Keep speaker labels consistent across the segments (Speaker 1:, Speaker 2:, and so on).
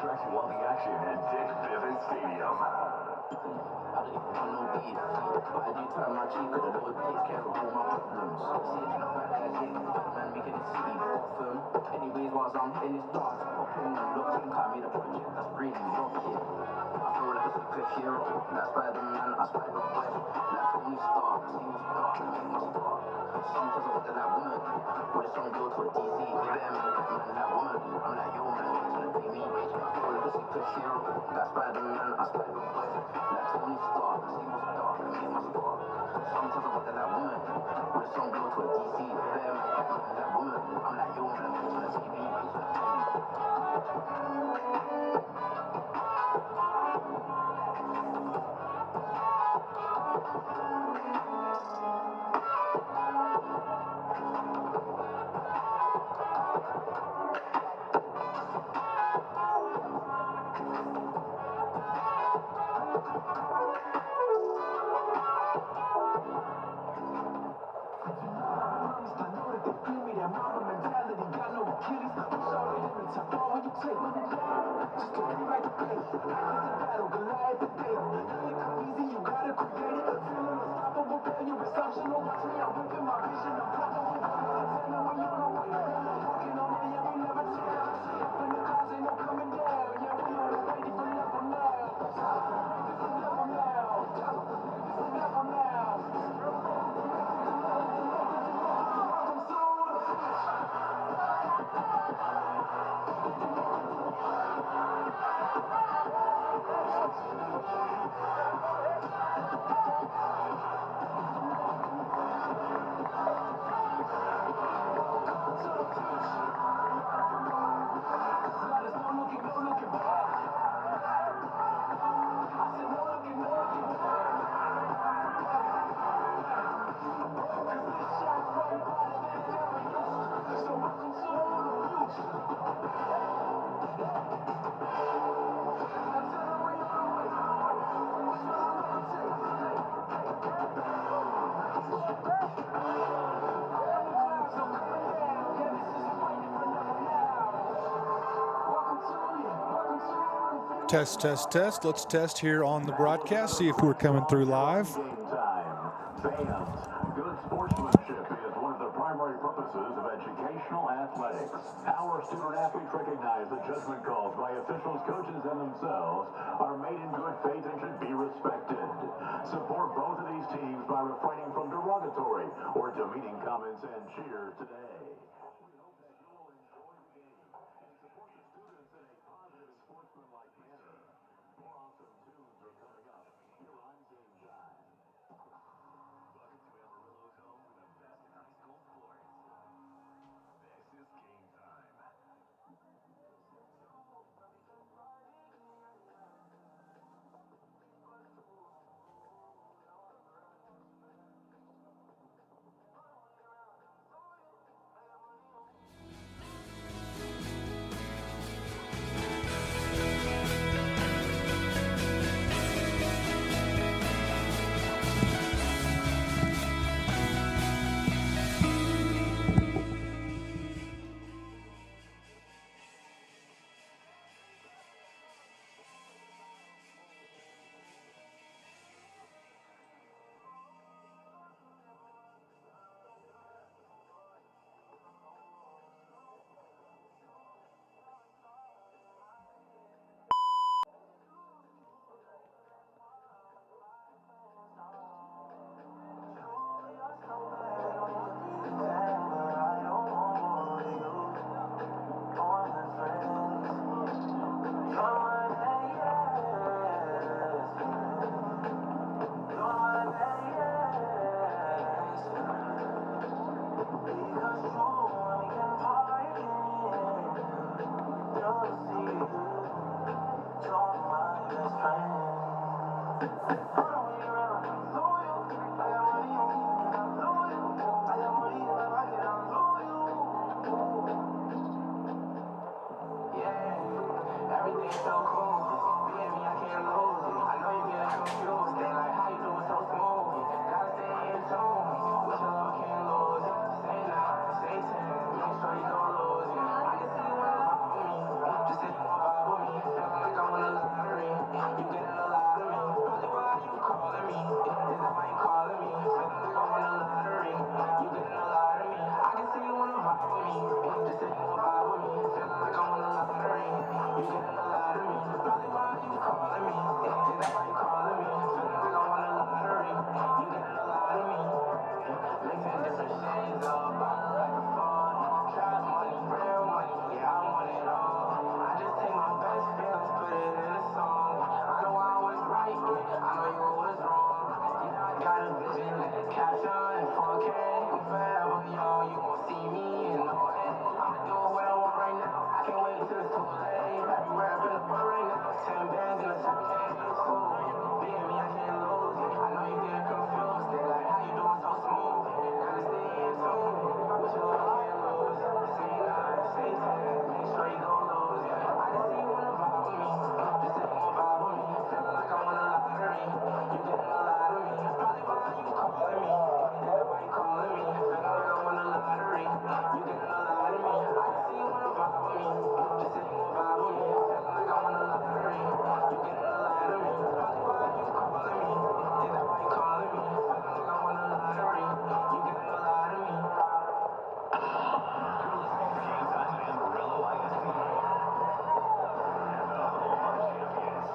Speaker 1: tracks you all the action at Dick Vivint Stadium.
Speaker 2: I don't even want no beef, but I do turn my cheek with the Lord takes care of all my problems. See it in the back like it, man making it see Gotham. Anyways, whilst I'm hitting this dance, popping and looking, I made a project that's really rocking. I feel like a superhero, like Spider-Man, I Spider-Boy, like Tony Stark, see what's dark, I make my spark. Sometimes I wonder like woman, but it's on go to a DC, yeah man, Catman like woman. I'm like yo man, wait till they pay me, I feel like a superhero, like Spider-Man, I Spider-Boy, like Tony Stark, see what's dark, I make my spark. Sometimes I wonder like woman, but it's on go to a DC, yeah man, Catman like woman. I'm like yo man, wait till they pay me, wait till they pay me.
Speaker 3: Test, test, test. Let's test here on the broadcast, see if we're coming through live.
Speaker 1: Game time. Fans, good sportsmanship is one of the primary purposes of educational athletics. Our student athletes recognize that judgment calls by officials, coaches, and themselves are made in good faith and should be respected. Support both of these teams by refraining from derogatory or demeaning comments and cheer today. We hope that you will enjoy the game and support the students in a positive, sportsmanlike manner. More awesome tunes are coming up here on Game Time. Welcome to Amarillo's home for the best in high school sports. This is Game Time. Everything's so cool. Baby, I can't lose it. I know you get confused. They like how you do it so smooth. Gotta stay in tune. With your love, I can't lose it. Say 9, say 10. Make sure you don't lose it. I can see you wanna vibe with me. Just if you wanna vibe with me.
Speaker 2: full day. Everywhere I've been up rain, I got 10 bands in a suitcase. Being me, I can't lose it. I know you getting confused. They like how you doing so smooth. Gotta stay in tune with you, I can't lose. Say 9, say 10, make sure you gon' lose. I just see you wanna vibe with me, just take more vibe with me. Feeling like I won a lottery. You getting a lot of me. Probably why you calling me. That's why you calling me. Feeling like I won a lottery. You getting a lot of me. I just see you wanna vibe with me, just take more vibe with me. Feeling like I won a lottery. You getting a lot of me. Probably why you calling me. That's why you calling me. Feeling like I won a lottery. You getting a lot of me.
Speaker 1: You're listening to Game Time at Amarillo ISD. And the home of champions.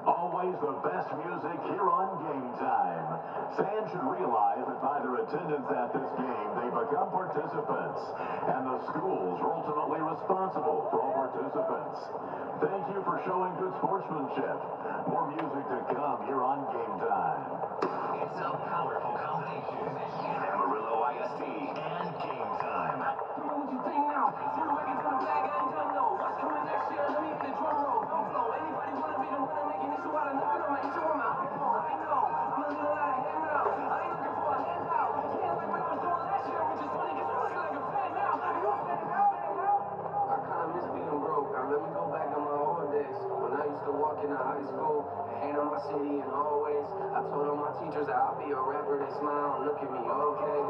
Speaker 1: Always the best music here on Game Time. Fans should realize that by their attendance at this game, they become participants. And the schools are ultimately responsible for all participants. Thank you for showing good sportsmanship. More music to come here on Game Time. It's a powerful combination. Amarillo ISD and Game Time.
Speaker 2: What you think now? See the records on the bag, I ain't done no. What's coming next year? Let me hit the drum roll. Flow. Anybody wanna be the one to make an issue out of nothing? I'ma issue them out. I know. I'm a little out of hand now. I ain't looking for a handout. Yeah, like what I was doing last year, which is 20 walking to high school and hang on my city and always. I told all my teachers that I'll be a rapper. They smile and look at me, okay.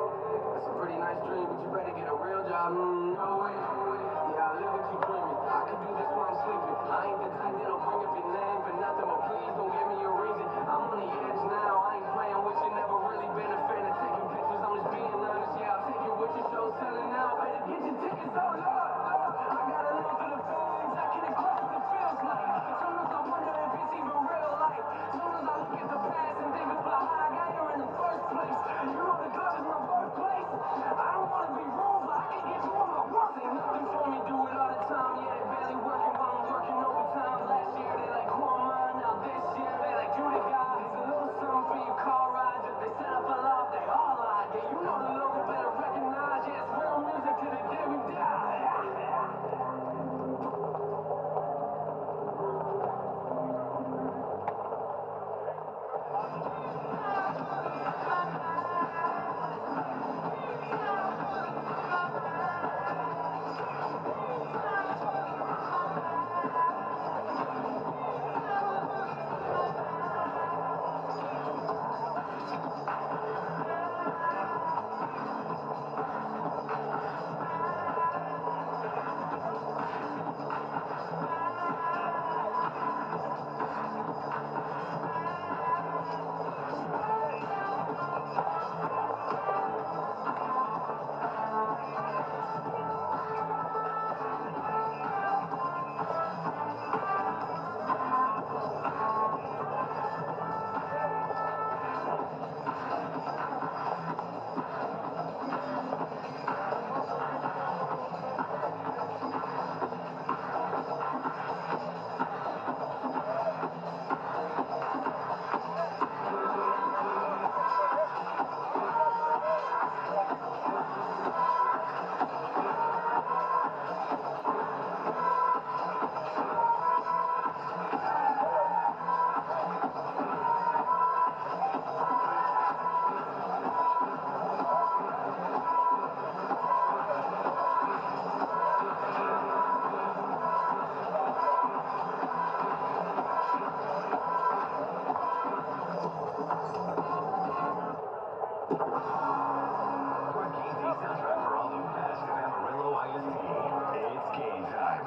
Speaker 2: That's a pretty nice dream, but you better get a real job. No way. Yeah, I live what you dreaming. I can do this while I'm sleeping. I ain't the type that'll bring up your name for nothing, but please don't give me a reason. I'm on the edge now. I ain't playing with you. Never really been a fan of taking pictures. I'm just being honest. Yeah, I'll take it with your show selling now. Better get your tickets out, Lord. I got a love for the feelings. I can express what it feels like. Sometimes I wonder if it's even real life. Sometimes I look at the past and think about how I got here in the first place. You know the club is my birthplace. I don't want to be rude, but I can get you on my work. Ain't nothing for me, do it all the time. Yeah, they barely working while I'm working overtime. Last year they like, who am I? Now this year they like, you the guy. It's a little something for your car rides. If they set up a lot, they all lie. Yeah, you know the logo better recognize. Yeah, it's real music to the day we die.
Speaker 1: Soundtrack for all the best in Amarillo ISD. It's game time.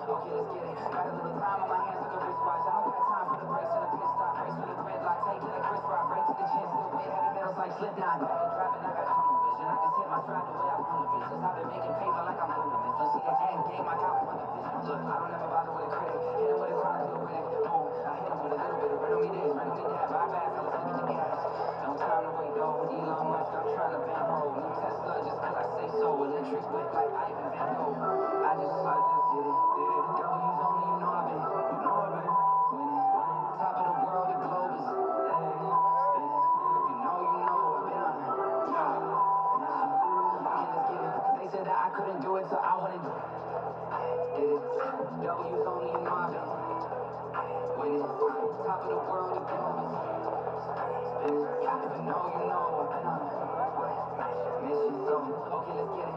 Speaker 2: Okay, let's get it. Got a little time on my hands like a wristwatch. I don't got time for the brakes and the pit stop. Race with the red light, taking a crisp rock. Break to the chin, still wet, heavy metals like Slipknot. Driving, I got tunnel vision. I just hit my stride the way I run the business. I've been making paper like I'm doing this. Let's see the end game, I got one division. Look, I don't ever bother with a critic. Hit him with a chronic little critic. Boom, I hit him with a little bit of riddle me this, riddle me that. Buy back, I was looking the gas. No time to wait, though. Elon Musk, I'm trying to bankroll. New Tesla, just cause I say so. Electric whip like Ivan Van Gogh. I just did it. W's only, you know I've been winning. Top of the world, the globe is spinning. If you know, I've been on it. Okay, let's get it. Cause they said that I couldn't do it, so I wouldn't do it. Did it. W's only, you know I've been winning. Top of the world, the globe is spinning. If you know, I've been on it. Mission go. Okay, let's get it.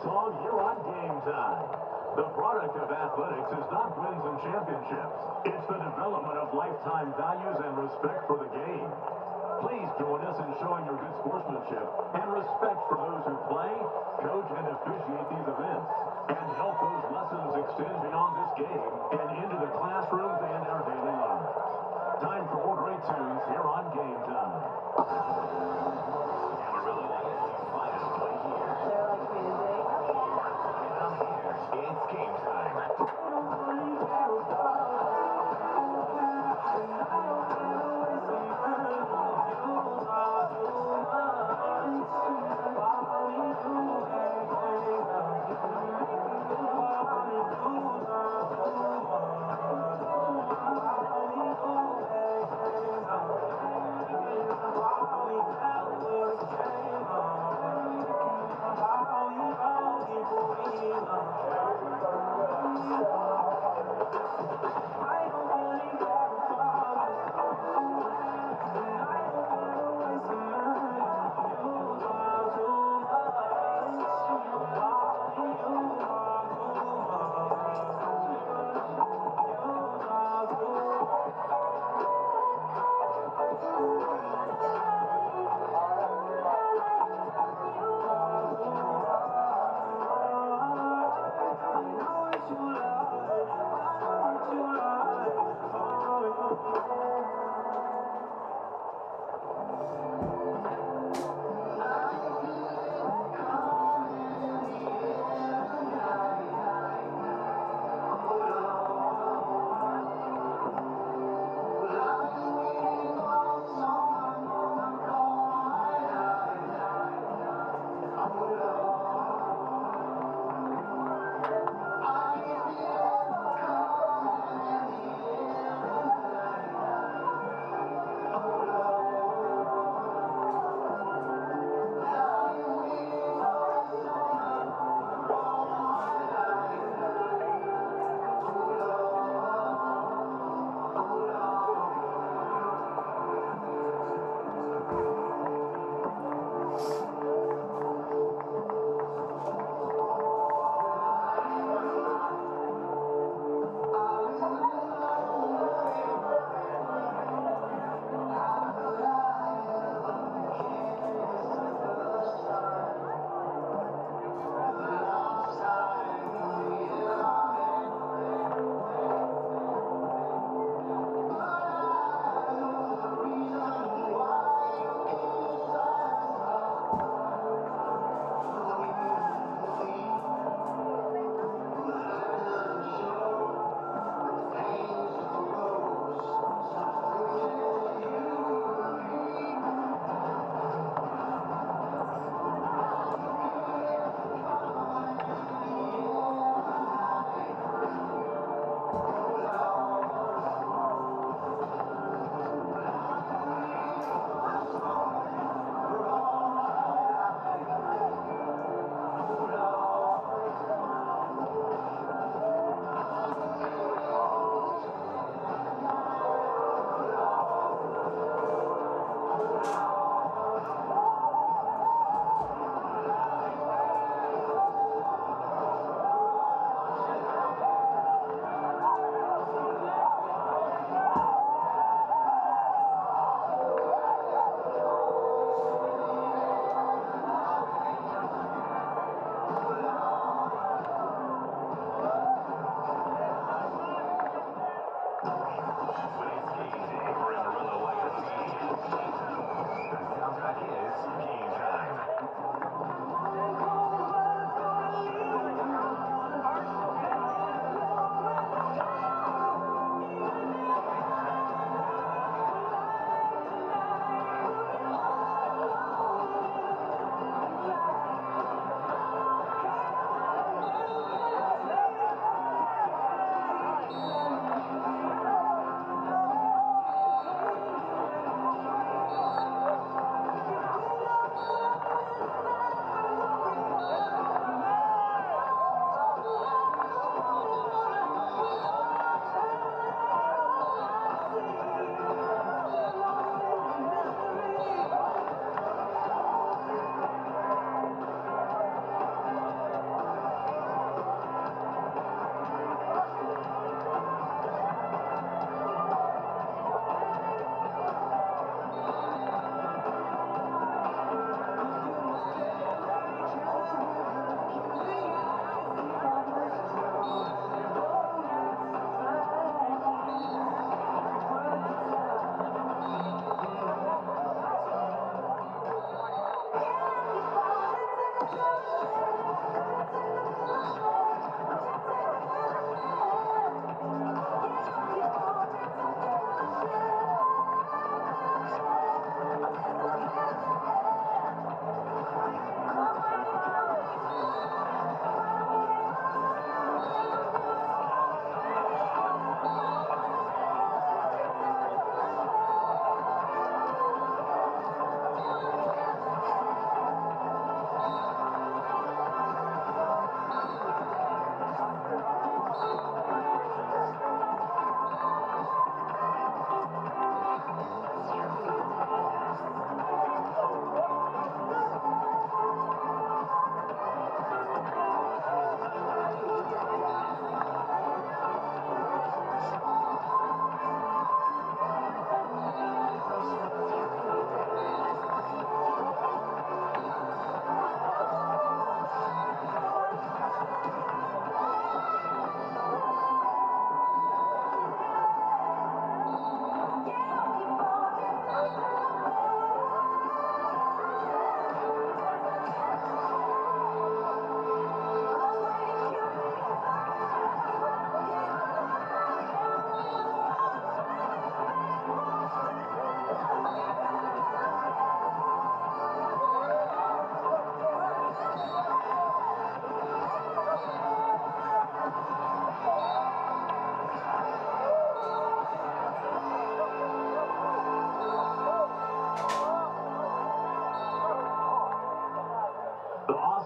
Speaker 1: song here on Game Time. The product of athletics is not wins and championships. It's the development of lifetime values and respect for the game. Please join us in showing your good sportsmanship and respect for those who play, coach, and officiate these events. And help those lessons extend beyond this game and into the classrooms and our daily lives. Time for more great tunes here on Game Time. Amarillo is finally here.
Speaker 4: They're like music.
Speaker 1: And I'm here. It's Game Time.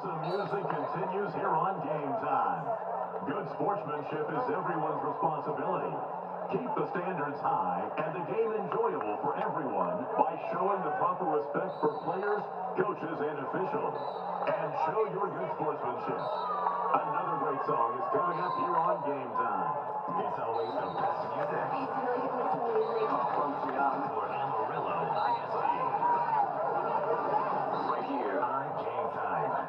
Speaker 1: awesome music continues here on Game Time. Good sportsmanship is everyone's responsibility. Keep the standards high and the game enjoyable for everyone by showing the proper respect for players, coaches, and officials. And show your good sportsmanship. Another great song is coming up here on Game Time. It's always the best music. For Amarillo ISD. Right here on Game Time.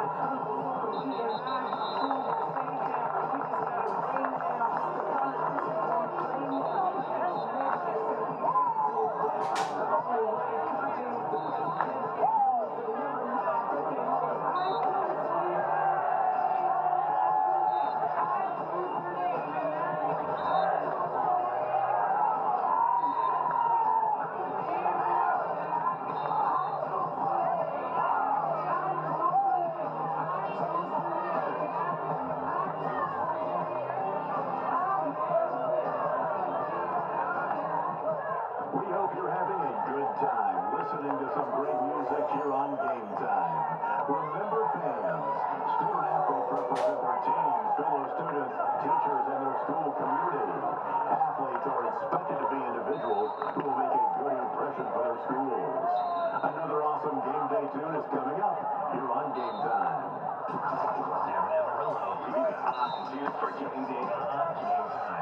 Speaker 1: We hope you're having a good time listening to some great music here on Game Time. Remember, fans, student athletes represent their teams, fellow students, teachers, and their school community. Athletes are expected to be individuals who will make a good impression for their schools. Another awesome game day tune is coming up here on Game Time. Amarillo, we got awesome tunes for Game Day on Game Time.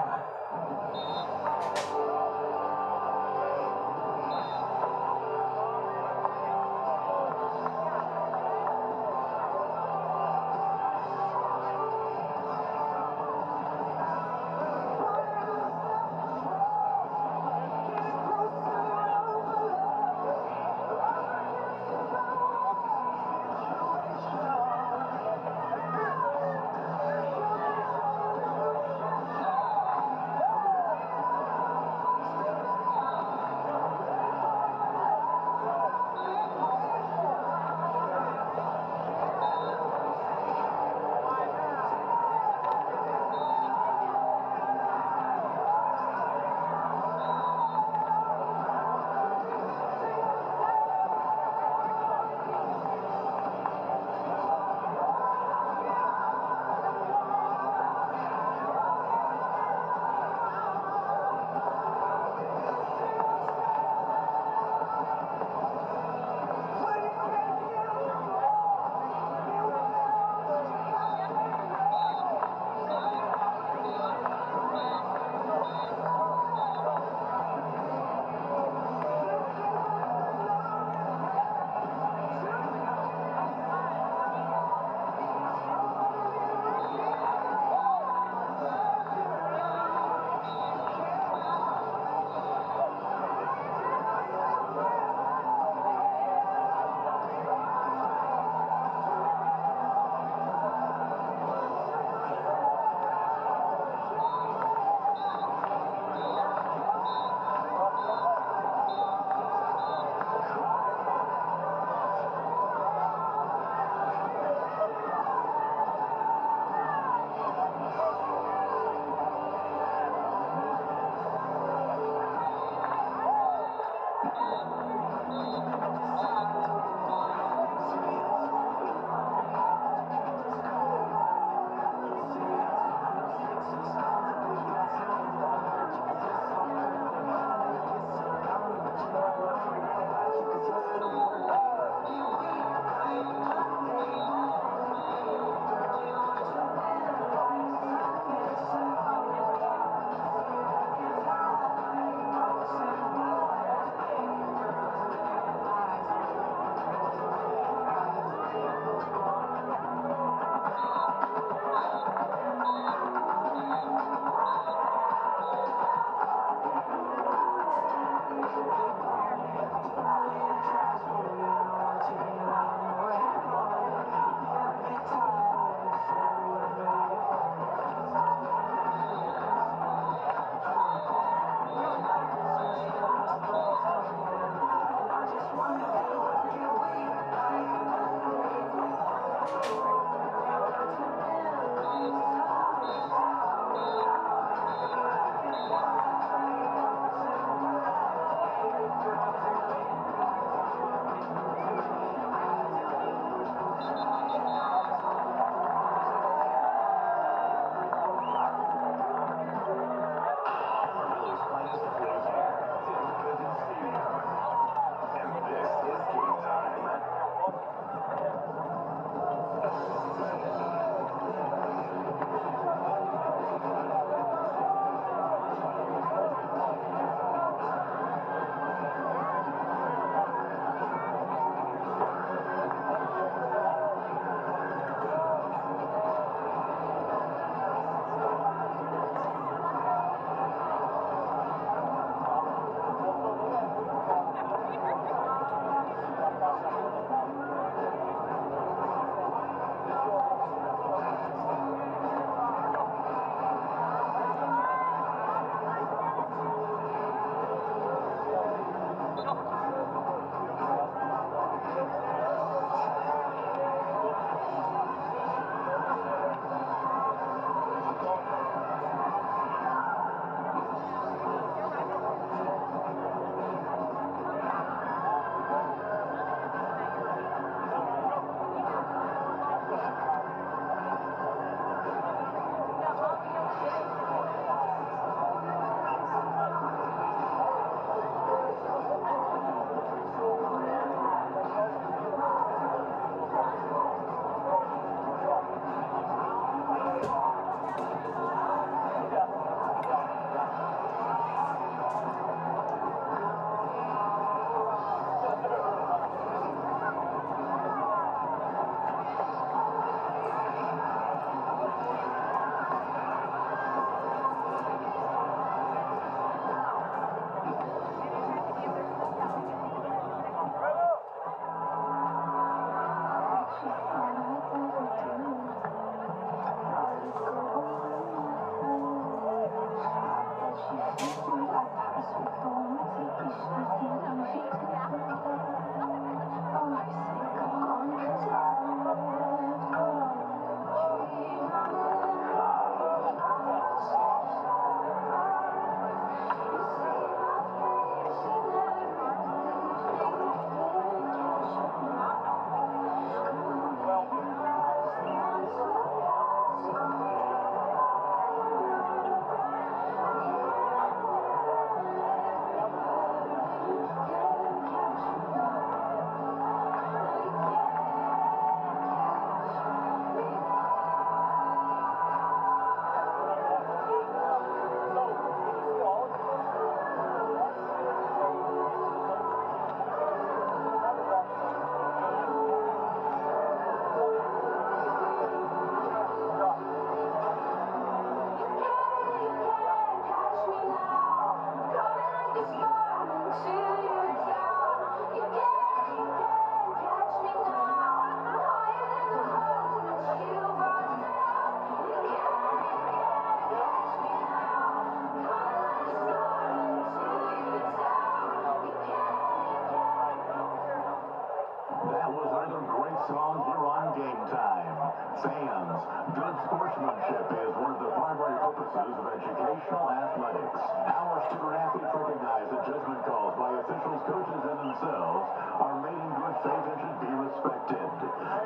Speaker 1: another great song here on Game Time. Fans, good sportsmanship is one of the primary purposes of educational athletics. Our student athletes recognize that judgment calls by officials, coaches, and themselves are made in good faith and should be respected.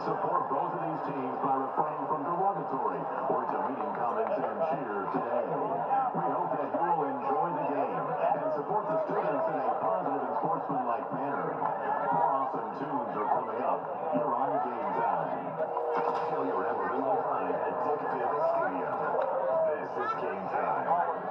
Speaker 1: Support both of these teams by refraining from derogatory or demeaning comments and cheer today. We hope that you will enjoy the game and support the students in a positive and sportsmanlike manner. More awesome tunes are coming up here on Game Time. Show your Amarillo pride at Dick Davis Stadium. This is Game Time.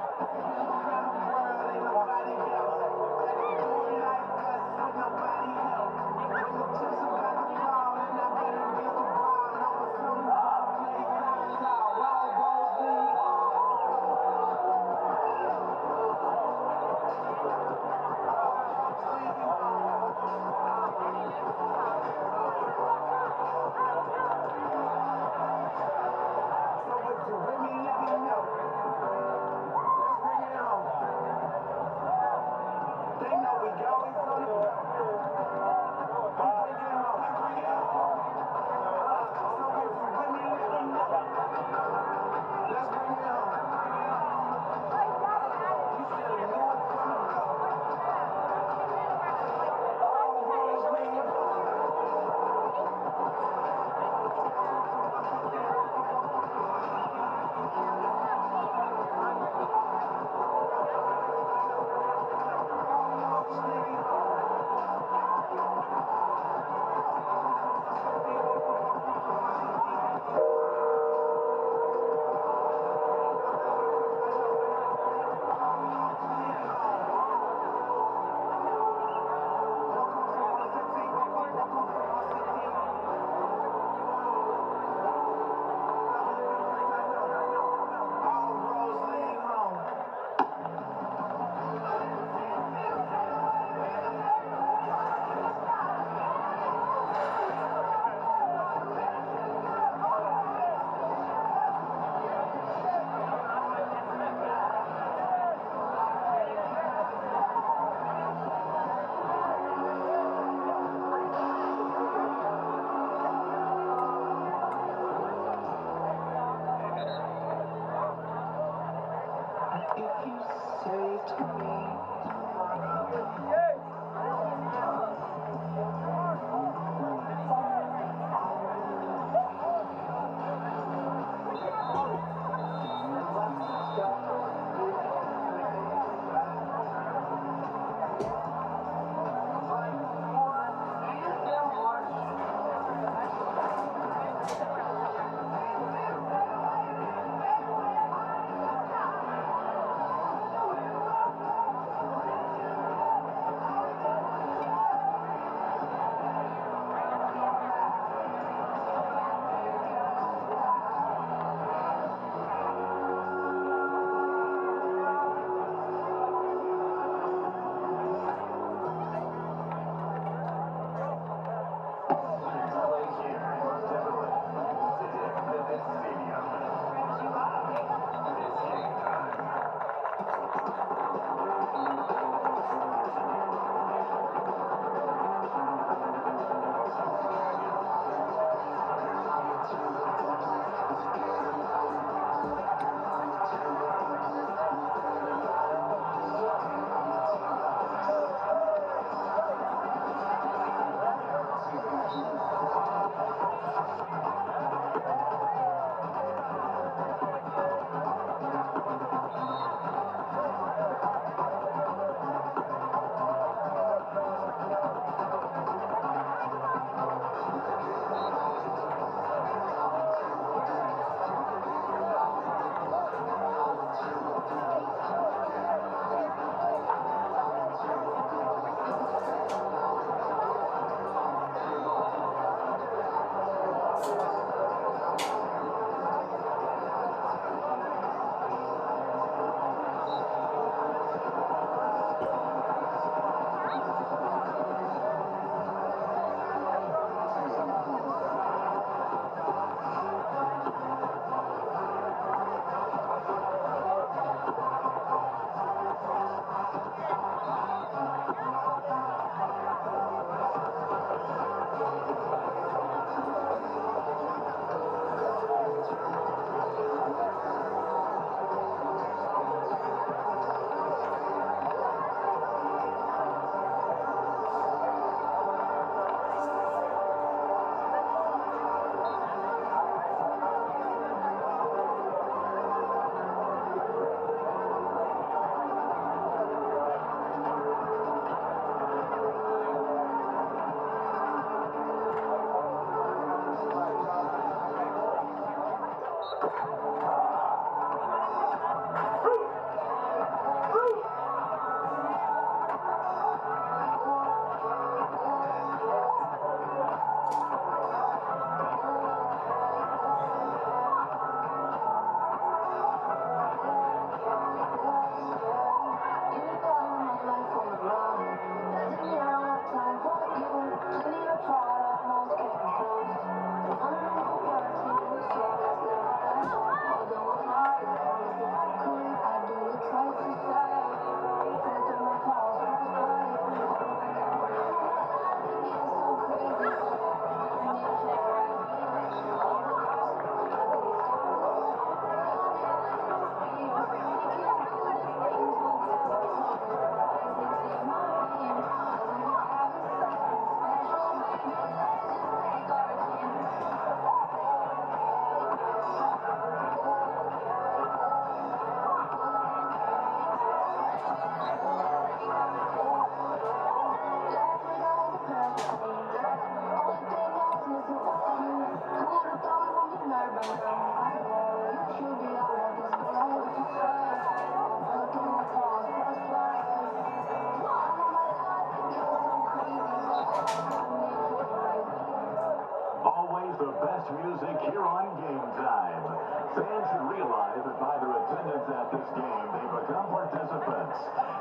Speaker 1: Always the best music here on Game Time. Fans should realize that by their attendance at this game, they become participants.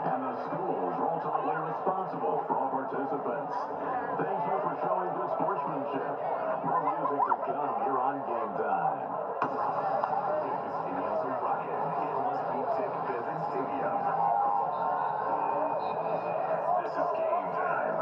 Speaker 1: And the schools are ultimately responsible for all participants. Thank you for showing good sportsmanship. More music to come here on Game Time. If the stadium's a rocket, it must be Dick Bevan Stadium. This is Game Time.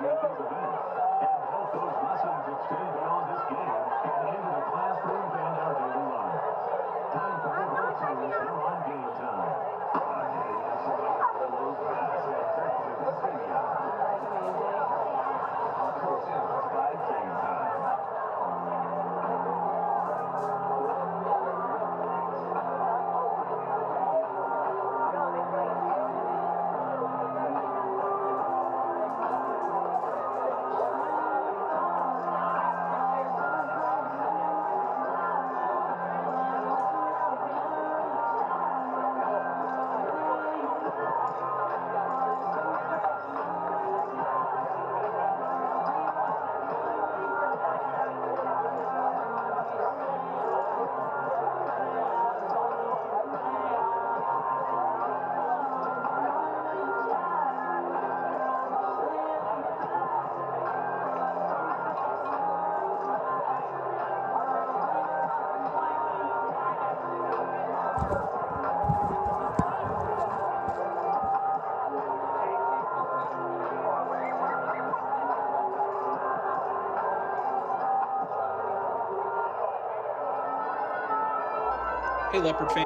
Speaker 1: appreciate these events and hope those lessons extend beyond this game and into the classrooms and our daily lives. Time for more great service here on Game Time. By Game Time.
Speaker 4: Hey, Leopard fan.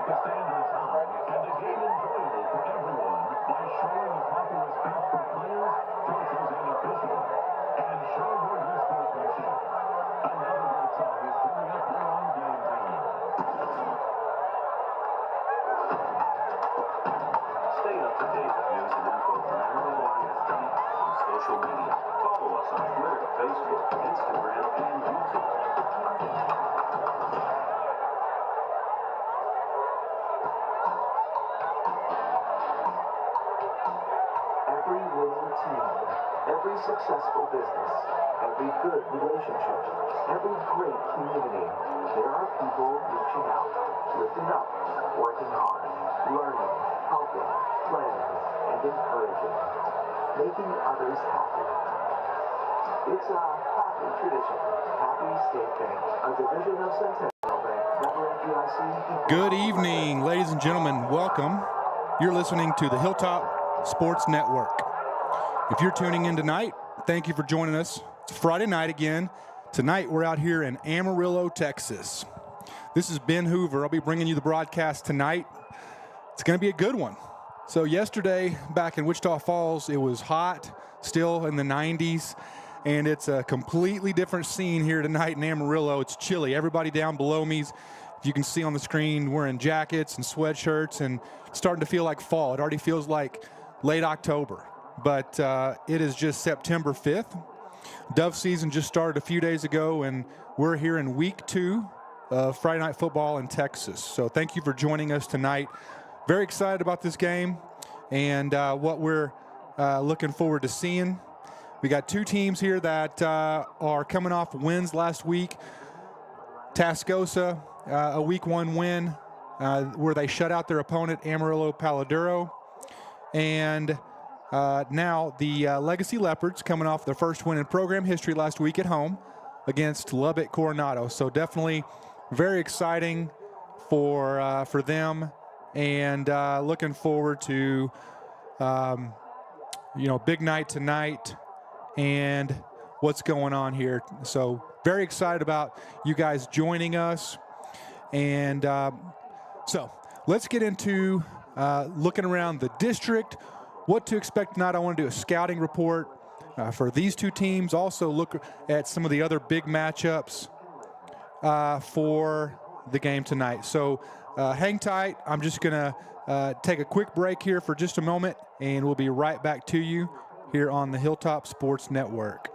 Speaker 1: keep the standards high and the game enjoyable for everyone by showing the proper respect for players, coaches, and officials. And show your good sportsmanship. Another great song is coming up here on Game Time.
Speaker 4: Stay up to date with news and info from Amarillo ISD on social media. Follow us on Twitter, Facebook, Instagram, and YouTube.
Speaker 5: Every winning team, every successful business, every good relationship, every great community, there are people reaching out, lifting up, working hard, learning, helping, playing, and encouraging, making others happy. It's a happy tradition. Happy State Bank, a division of Centennial Bank, member FDIC.
Speaker 3: Good evening, ladies and gentlemen. Welcome. You're listening to the Hilltop Sports Network. If you're tuning in tonight, thank you for joining us. It's Friday night again. Tonight we're out here in Amarillo, Texas. This is Ben Hoover. I'll be bringing you the broadcast tonight. It's going to be a good one. So yesterday back in Wichita Falls, it was hot, still in the 90s, and it's a completely different scene here tonight in Amarillo. It's chilly. Everybody down below me, if you can see on the screen, wearing jackets and sweatshirts and starting to feel like fall. It already feels like late October, but it is just September 5th. Dove season just started a few days ago, and we're here in week 2 of Friday Night Football in Texas. So thank you for joining us tonight. Very excited about this game and what we're looking forward to seeing. We got 2 teams here that are coming off wins last week. Tascosa, a week 1 win where they shut out their opponent, Amarillo Paladuro. And now the Legacy Leopards coming off their first win in program history last week at home against Lubbock Coronado. So definitely very exciting for them, and looking forward to big night tonight and what's going on here. So very excited about you guys joining us. And so let's get into looking around the district, what to expect tonight. I want to do a scouting report for these 2 teams. Also look at some of the other big matchups for the game tonight. So hang tight. I'm just going to take a quick break here for just a moment, and we'll be right back to you here on the Hilltop Sports Network.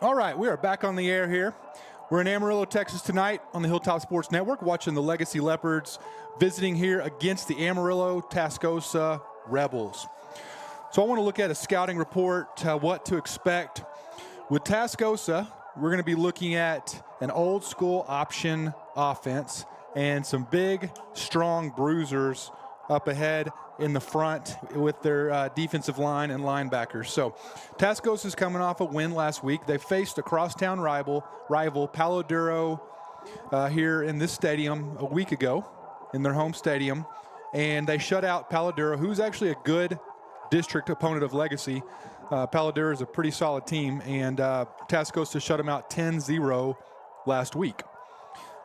Speaker 3: All right, we are back on the air here. We're in Amarillo, Texas tonight on the Hilltop Sports Network, watching the Legacy Leopards visiting here against the Amarillo Tascosa Rebels. So I want to look at a scouting report, what to expect. With Tascosa, we're going to be looking at an old school option offense and some big, strong bruisers up ahead in the front with their defensive line and linebackers. So Tascosa is coming off a win last week. They faced a crosstown rival Palo Duro, here in this stadium a week ago in their home stadium, and they shut out Palo Duro, who's actually a good district opponent of Legacy. Palo Duro is a pretty solid team, and Tascosa shut them out 10-0 last week.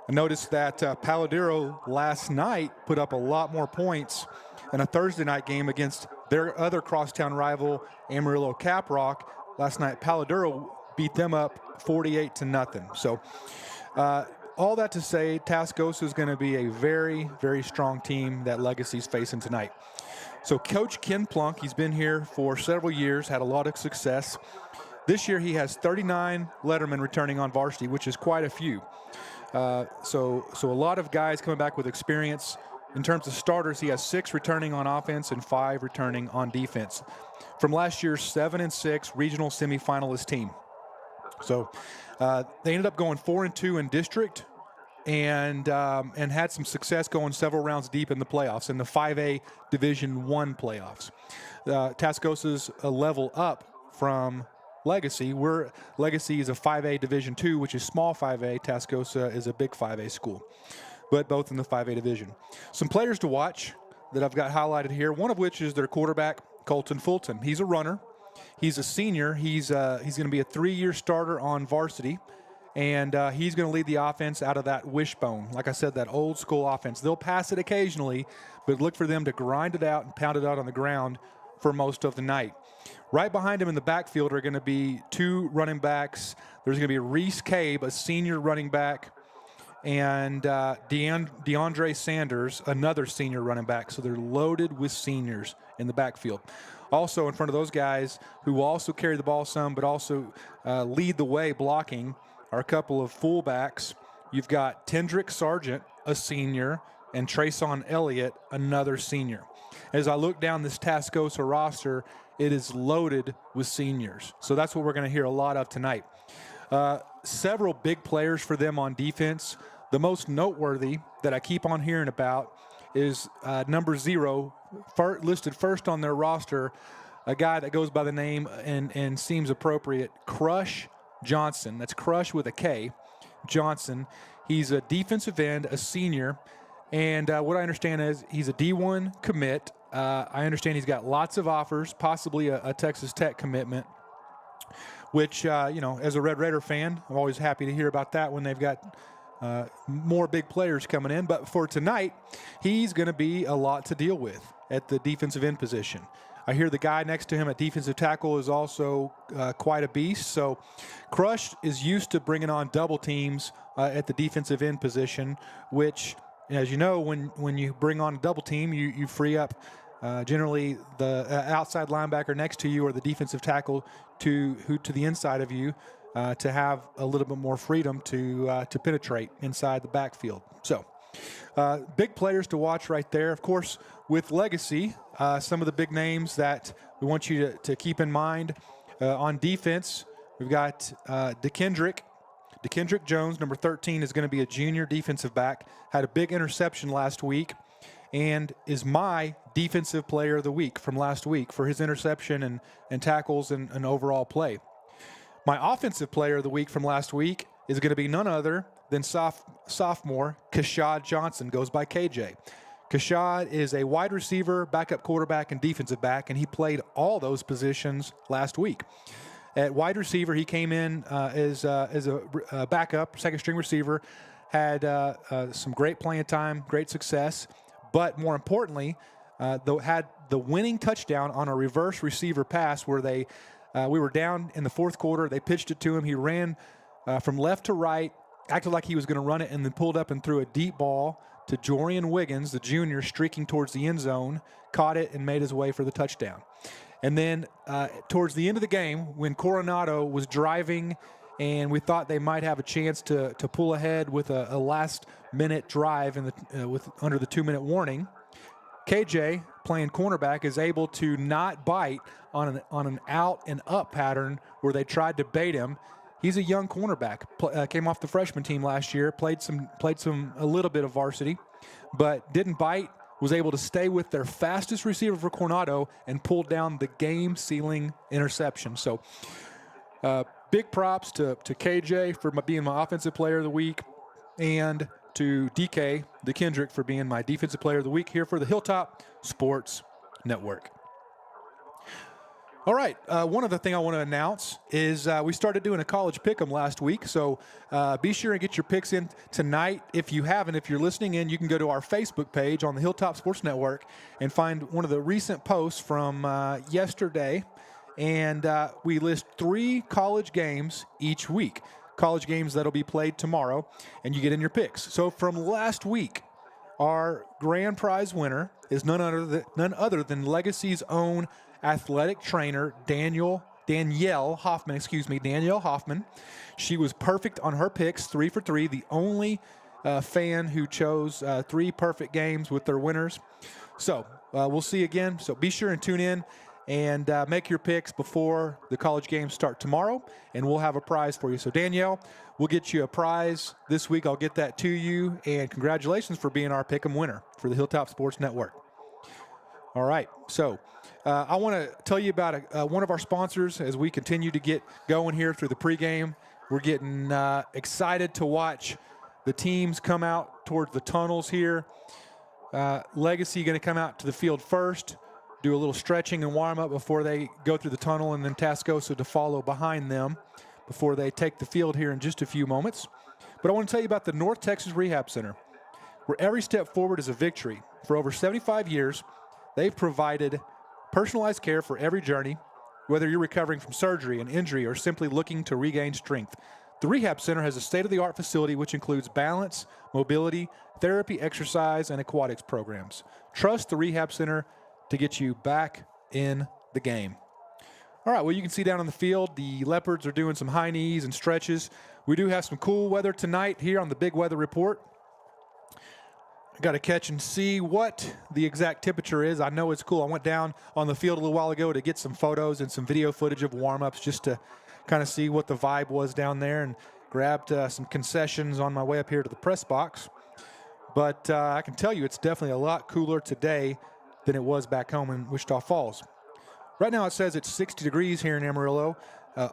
Speaker 3: I noticed that Palo Duro last night put up a lot more points in a Thursday night game against their other crosstown rival, Amarillo Caprock. Last night, Palo Duro beat them up 48-0. So all that to say, Tascosa is going to be a very, very strong team that Legacy's facing tonight. So Coach Ken Plunk, he's been here for several years, had a lot of success. This year he has 39 lettermen returning on varsity, which is quite a few. So a lot of guys coming back with experience. In terms of starters, he has 6 returning on offense and 5 returning on defense. From last year's 7-6 regional semifinalist team. So they ended up going 4-2 in district, and had some success going several rounds deep in the playoffs, in the 5A Division I playoffs. Tascosa's a level up from Legacy. Legacy is a 5A Division II, which is small 5A. Tascosa is a big 5A school, but both in the 5A division. Some players to watch that I've got highlighted here, one of which is their quarterback, Colton Fulton. He's a runner. He's a senior. He's going to be a 3-year starter on varsity, and he's going to lead the offense out of that wishbone. Like I said, that old school offense. They'll pass it occasionally, but look for them to grind it out and pound it out on the ground for most of the night. Right behind him in the backfield are going to be 2 running backs. There's going to be Reese Cabe, a senior running back, and DeAndre Sanders, another senior running back. So they're loaded with seniors in the backfield. Also in front of those guys who will also carry the ball some, but also lead the way blocking, are a couple of fullbacks. You've got Tendrick Sargent, a senior, and Trayson Elliott, another senior. As I look down this Tascosa roster, it is loaded with seniors. So that's what we're going to hear a lot of tonight. Several big players for them on defense. The most noteworthy that I keep on hearing about is number 0, listed first on their roster, a guy that goes by the name and seems appropriate, Crush Johnson. That's Crush with a K, Johnson. He's a defensive end, a senior, and what I understand is he's a D1 commit. I understand he's got lots of offers, possibly a Texas Tech commitment, which, as a Red Raider fan, I'm always happy to hear about that when they've got more big players coming in. But for tonight, he's going to be a lot to deal with at the defensive end position. I hear the guy next to him at defensive tackle is also quite a beast. So Crush is used to bringing on double teams at the defensive end position, which, as you know, when you bring on a double team, you free up generally the outside linebacker next to you or the defensive tackle to the inside of you to have a little bit more freedom to penetrate inside the backfield. So big players to watch right there. Of course, with Legacy, some of the big names that we want you to keep in mind on defense, we've got DeKendrick Jones, number 13, is going to be a junior defensive back. Had a big interception last week and is my defensive player of the week from last week for his interception and tackles and overall play. My offensive player of the week from last week is going to be none other than sophomore Kashad Johnson, goes by KJ. Kashad is a wide receiver, backup quarterback, and defensive back, and he played all those positions last week. At wide receiver, he came in as a backup, second-string receiver, had some great playing time, great success, but more importantly, had the winning touchdown on a reverse receiver pass where we were down in the fourth quarter. They pitched it to him. He ran from left to right, acted like he was going to run it, and then pulled up and threw a deep ball to Jorian Wiggins, the junior, streaking towards the end zone, caught it, and made his way for the touchdown. And then towards the end of the game, when Coronado was driving and we thought they might have a chance to pull ahead with a last-minute drive under the 2-minute warning, KJ, playing cornerback, is able to not bite on an out-and-up pattern where they tried to bait him. He's a young cornerback, came off the freshman team last year, played a little bit of varsity, but didn't bite, was able to stay with their fastest receiver for Coronado and pull down the game-sealing interception. So big props to KJ for being my offensive player of the week, and to DK, the Kendrick, for being my defensive player of the week here for the Hilltop Sports Network. All right, one other thing I want to announce is we started doing a college pick'em last week, so be sure and get your picks in tonight. If you haven't, if you're listening in, you can go to our Facebook page on the Hilltop Sports Network and find one of the recent posts from yesterday, and we list 3 college games each week, college games that'll be played tomorrow, and you get in your picks. So from last week, our grand prize winner is none other than Legacy's own athletic trainer, Danielle Hoffman. She was perfect on her picks, 3 for 3, the only fan who chose 3 perfect games with their winners. So we'll see again. So be sure and tune in and make your picks before the college games start tomorrow, and we'll have a prize for you. So Danielle, we'll get you a prize this week. I'll get that to you, and congratulations for being our pick'em winner for the Hilltop Sports Network. All right, so I want to tell you about one of our sponsors as we continue to get going here through the pregame. We're getting excited to watch the teams come out towards the tunnels here. Legacy going to come out to the field first, do a little stretching and warm up before they go through the tunnel, and then Tascosa to follow behind them before they take the field here in just a few moments. But I want to tell you about the North Texas Rehab Center, where every step forward is a victory. For over 75 years, they've provided personalized care for every journey, whether you're recovering from surgery, an injury, or simply looking to regain strength. The Rehab Center has a state-of-the-art facility which includes balance, mobility, therapy, exercise, and aquatics programs. Trust the Rehab Center to get you back in the game. All right, well, you can see down on the field, the Leopards are doing some high knees and stretches. We do have some cool weather tonight here on the Big Weather Report. Got to catch and see what the exact temperature is. I know it's cool. I went down on the field a little while ago to get some photos and some video footage of warm-ups just to kind of see what the vibe was down there, and grabbed some concessions on my way up here to the press box. But I can tell you it's definitely a lot cooler today than it was back home in Wichita Falls. Right now it says it's 60 degrees here in Amarillo,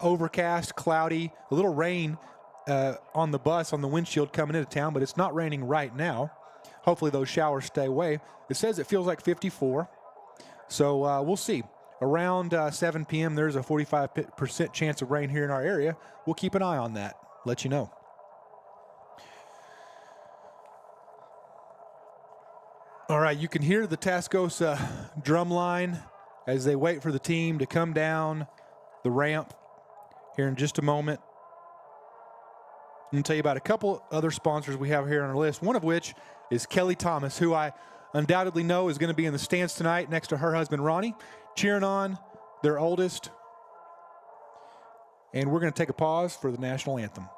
Speaker 3: overcast, cloudy, a little rain on the bus, on the windshield coming into town, but it's not raining right now. Hopefully those showers stay away. It says it feels like 54. So we'll see. Around 7 p.m., there's a 45% chance of rain here in our area. We'll keep an eye on that, let you know. All right, you can hear the Tascosa drum line as they wait for the team to come down the ramp here in just a moment. I'm going to tell you about a couple other sponsors we have here on our list, one of which is Kelly Thomas, who I undoubtedly know is going to be in the stands tonight next to her husband, Ronnie, cheering on their oldest. And we're going to take a pause for the national anthem.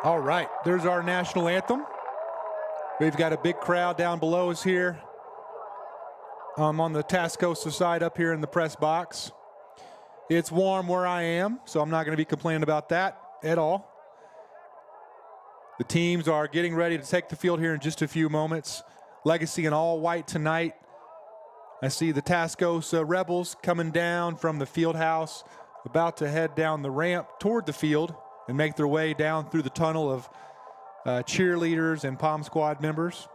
Speaker 3: All right, there's our national anthem. We've got a big crowd down below us here. On the Tascosa side up here in the press box. It's warm where I am, so I'm not going to be complaining about that at all. The teams are getting ready to take the field here in just a few moments. Legacy in all white tonight. I see the Tascosa Rebels coming down from the field house, about to head down the ramp toward the field and make their way down through the tunnel of cheerleaders and Pom Squad members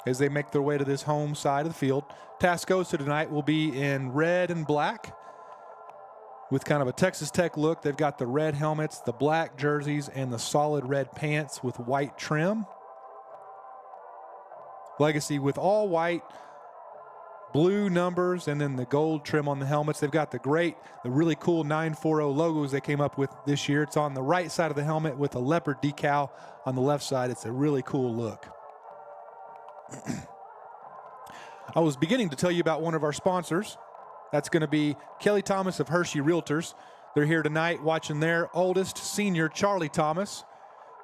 Speaker 3: as they make their way to this home side of the field. Tascosa tonight will be in red and black. with kind of a Texas Tech look. They've got the red helmets, the black jerseys, and the solid red pants with white trim. Legacy with all white, blue numbers, and then the gold trim on the helmets. They've got the really cool 940 logos they came up with this year. It's on the right side of the helmet with a leopard decal on the left side. It's a really cool look. I was beginning to tell you about one of our sponsors. That's going to be Kelly Thomas of Hershey Realtors. They're here tonight watching their oldest senior, Charlie Thomas,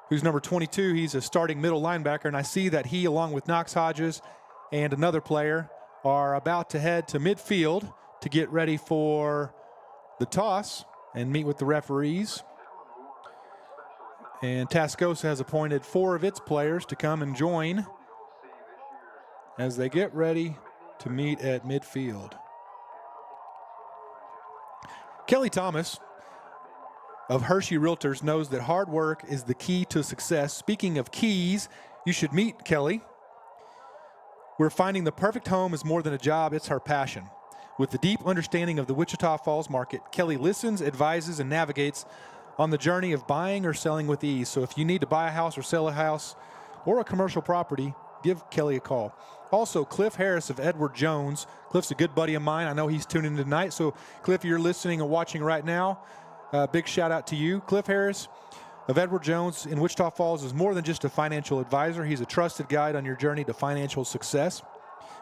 Speaker 3: who's number 22. He's a starting middle linebacker, and I see that he, along with Knox Hodges and another player, are about to head to midfield to get ready for the toss and meet with the referees. And Tascosa has appointed 4 of its players to come and join as they get ready to meet at midfield. Kelly Thomas of Hershey Realtors knows that hard work is the key to success. Speaking of keys, you should meet Kelly. Where finding the perfect home is more than a job, it's her passion. With the deep understanding of the Wichita Falls market, Kelly listens, advises, and navigates on the journey of buying or selling with ease. So if you need to buy a house or sell a house or a commercial property, give Kelly a call. Also, Cliff Harris of Edward Jones. Cliff's a good buddy of mine. I know he's tuning in tonight. So, Cliff, you're listening or watching right now, big shout out to you. Cliff Harris of Edward Jones in Wichita Falls is more than just a financial advisor. He's a trusted guide on your journey to financial success.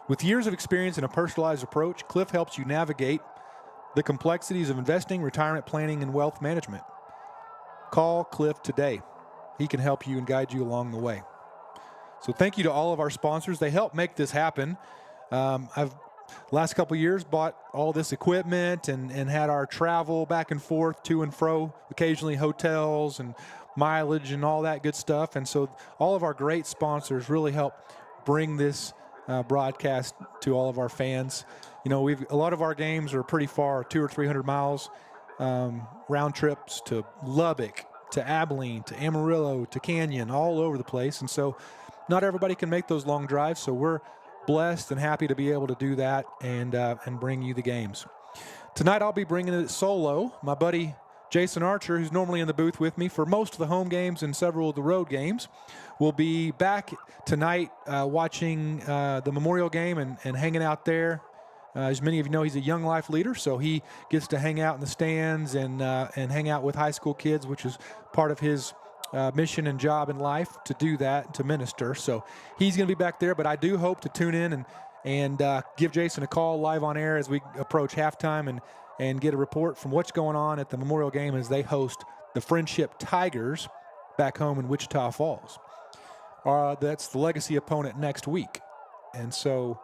Speaker 3: With years of experience and a personalized approach, Cliff helps you navigate the complexities of investing, retirement planning, and wealth management. Call Cliff today. He can help you and guide you along the way. So thank you to all of our sponsors. They help make this happen. I've last couple of years bought all this equipment and had our travel back and forth to and fro, occasionally hotels and mileage and all that good stuff. And so all of our great sponsors really help bring this broadcast to all of our fans. You know, a lot of our games are pretty far, 200 or 300 miles, round trips to Lubbock, to Abilene, to Amarillo, to Canyon, all over the place. And so not everybody can make those long drives, so we're blessed and happy to be able to do that and bring you the games. Tonight I'll be bringing it solo. My buddy Jason Archer, who's normally in the booth with me for most of the home games and several of the road games, will be back tonight watching the Memorial game and hanging out there. As many of you know, he's a Young Life leader, so he gets to hang out in the stands and hang out with high school kids, which is part of his mission and job in life, to do that, to minister. So he's going to be back there, but I do hope to tune in and give Jason a call live on air as we approach halftime and get a report from what's going on at the Memorial game as they host the Friendship Tigers back home in Wichita Falls. That's the Legacy opponent next week. And so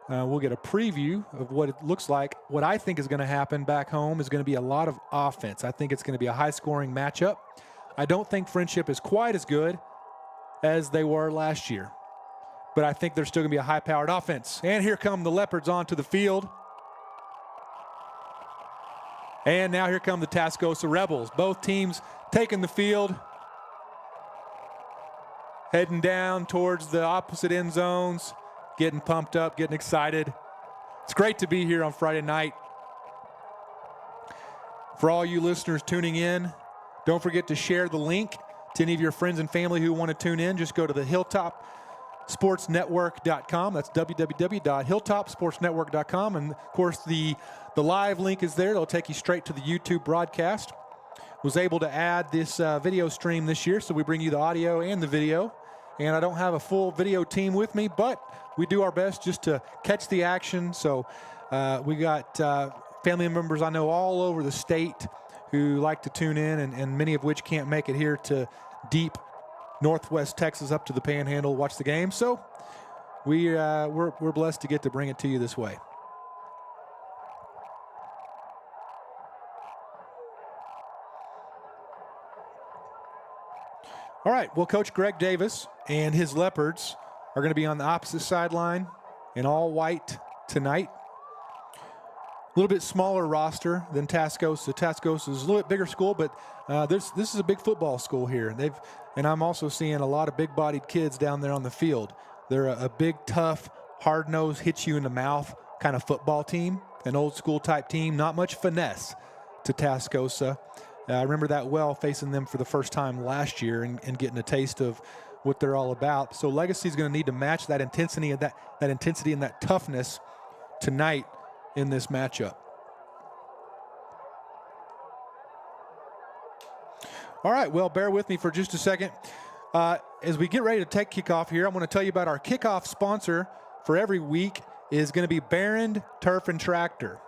Speaker 3: we'll get a preview of what it looks like. What I think is going to happen back home is going to be a lot of offense. I think it's going to be a high-scoring matchup. I don't think Friendship is quite as good as they were last year, but I think there's still going to be a high-powered offense. And here come the Leopards onto the field. And now here come the Tascosa Rebels. Both teams taking the field, heading down towards the opposite end zones, getting pumped up, getting excited. It's great to be here on Friday night. For all you listeners tuning in, don't forget to share the link to any of your friends and family who want to tune in. Just go to the hilltopsportsnetwork.com. That's www.hilltopsportsnetwork.com. And, of course, the live link is there. It'll take you straight to the YouTube broadcast. Was able to add this video stream this year, so we bring you the audio and the video. And I don't have a full video team with me, but we do our best just to catch the action. So we got family members I know all over the state who like to tune in, and many of which can't make it here to deep northwest Texas up to the Panhandle to watch the game. So we're blessed to get to bring it to you this way. All right, well, Coach Greg Davis and his Leopards are going to be on the opposite sideline in all white tonight. A little bit smaller roster than Tascosa. Tascosa is a little bit bigger school, but this is a big football school here. And I'm also seeing a lot of big-bodied kids down there on the field. They're a big, tough, hard-nosed, hit you in the mouth kind of football team, an old-school type team. Not much finesse to Tascosa. I remember that well, facing them for the first time last year and getting a taste of what they're all about. So Legacy is going to need to match that intensity and that intensity and that toughness tonight in this matchup. All right, well, bear with me for just a second. As we get ready to take kickoff here, I'm going to tell you about our kickoff sponsor for every week is going to be Barron Turf and Tractor.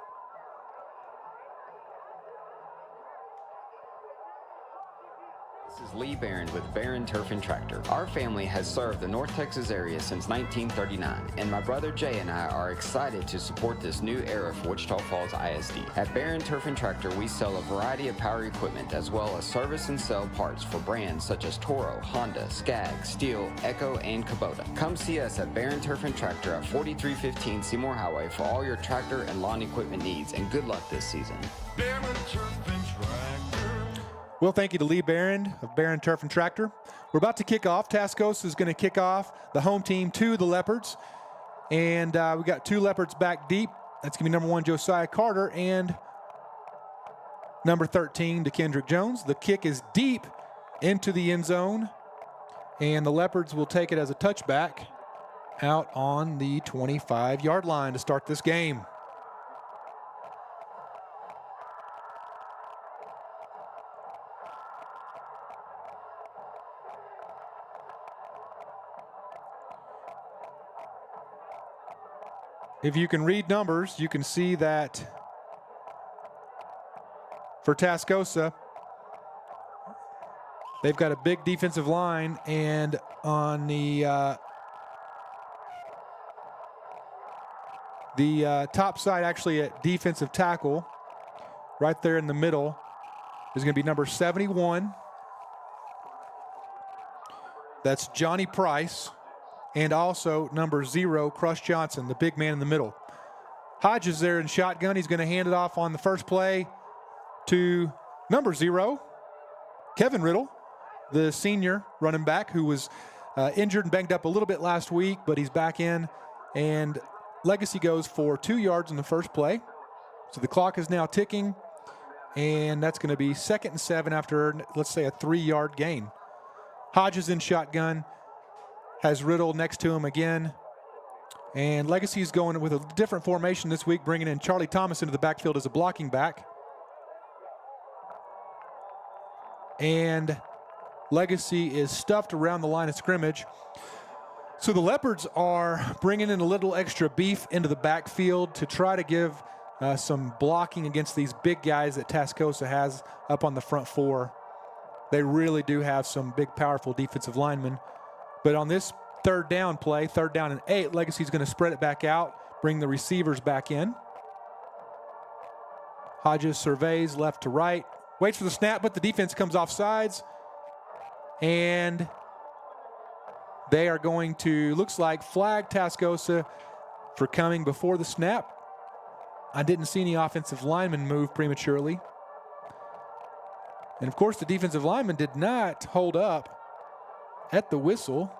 Speaker 6: This is Lee Barron with Barron Turf and Tractor. Our family has served the North Texas area since 1939, and my brother Jay and I are excited to support this new era for Wichita Falls ISD. At Barron Turf and Tractor, we sell a variety of power equipment as well as service and sell parts for brands such as Toro, Honda, Skag, Steel, Echo, and Kubota. Come see us at Barron Turf and Tractor at 4315 Seymour Highway for all your tractor and lawn equipment needs, and good luck this season.
Speaker 7: Barron Turf and Tractor.
Speaker 3: Well, thank you to Lee Barron of Barron Turf and Tractor. We're about to kick off. Tascosa is going to kick off the home team to the Leopards. And we got two Leopards back deep. That's going to be number 1, Josiah Carter, and number 13, DeKendrick Jones. The kick is deep into the end zone, and the Leopards will take it as a touchback out on the 25-yard line to start this game. If you can read numbers, you can see that for Tascosa, they've got a big defensive line, and on the top side, actually at defensive tackle, right there in the middle, is going to be number 71. That's Johnny Price. And also number 0, Crush Johnson, the big man in the middle. Hodges there in shotgun. He's going to hand it off on the first play to number 0, Kevin Riddle, the senior running back who was injured and banged up a little bit last week, but he's back in. And Legacy goes for 2 yards in the first play. So the clock is now ticking, and that's going to be 2nd and 7 after, let's say, a 3-yard gain. Hodges in shotgun. Has Riddle next to him again. And Legacy's going with a different formation this week, bringing in Charlie Thomas into the backfield as a blocking back. And Legacy is stuffed around the line of scrimmage. So the Leopards are bringing in a little extra beef into the backfield to try to give some blocking against these big guys that Tascosa has up on the front 4. They really do have some big, powerful defensive linemen. But on this 3rd down play, 3rd down and 8, Legacy's going to spread it back out, bring the receivers back in. Hodges surveys left to right, waits for the snap, but the defense comes off sides. And they are going to, looks like, flag Tascosa for coming before the snap. I didn't see any offensive linemen move prematurely. And, of course, the defensive lineman did not hold up at the whistle,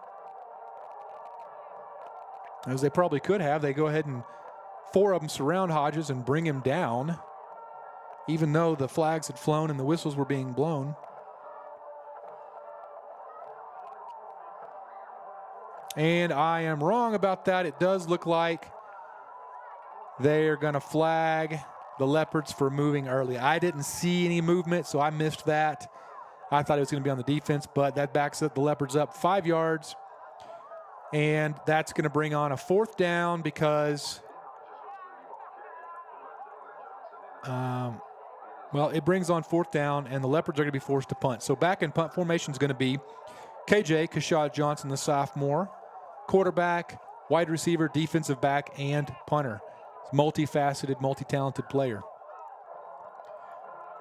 Speaker 3: as they probably could have. They go ahead and 4 of them surround Hodges and bring him down, even though the flags had flown and the whistles were being blown. And I am wrong about that. It does look like they are going to flag the Leopards for moving early. I didn't see any movement, so I missed that. I thought it was going to be on the defense, but that backs up the Leopards up 5 yards. And that's going to bring on a 4th down because, it brings on 4th down, and the Leopards are going to be forced to punt. So back in punt formation is going to be KJ Kashad Johnson, the sophomore, quarterback, wide receiver, defensive back, and punter. Multifaceted, multi-talented player.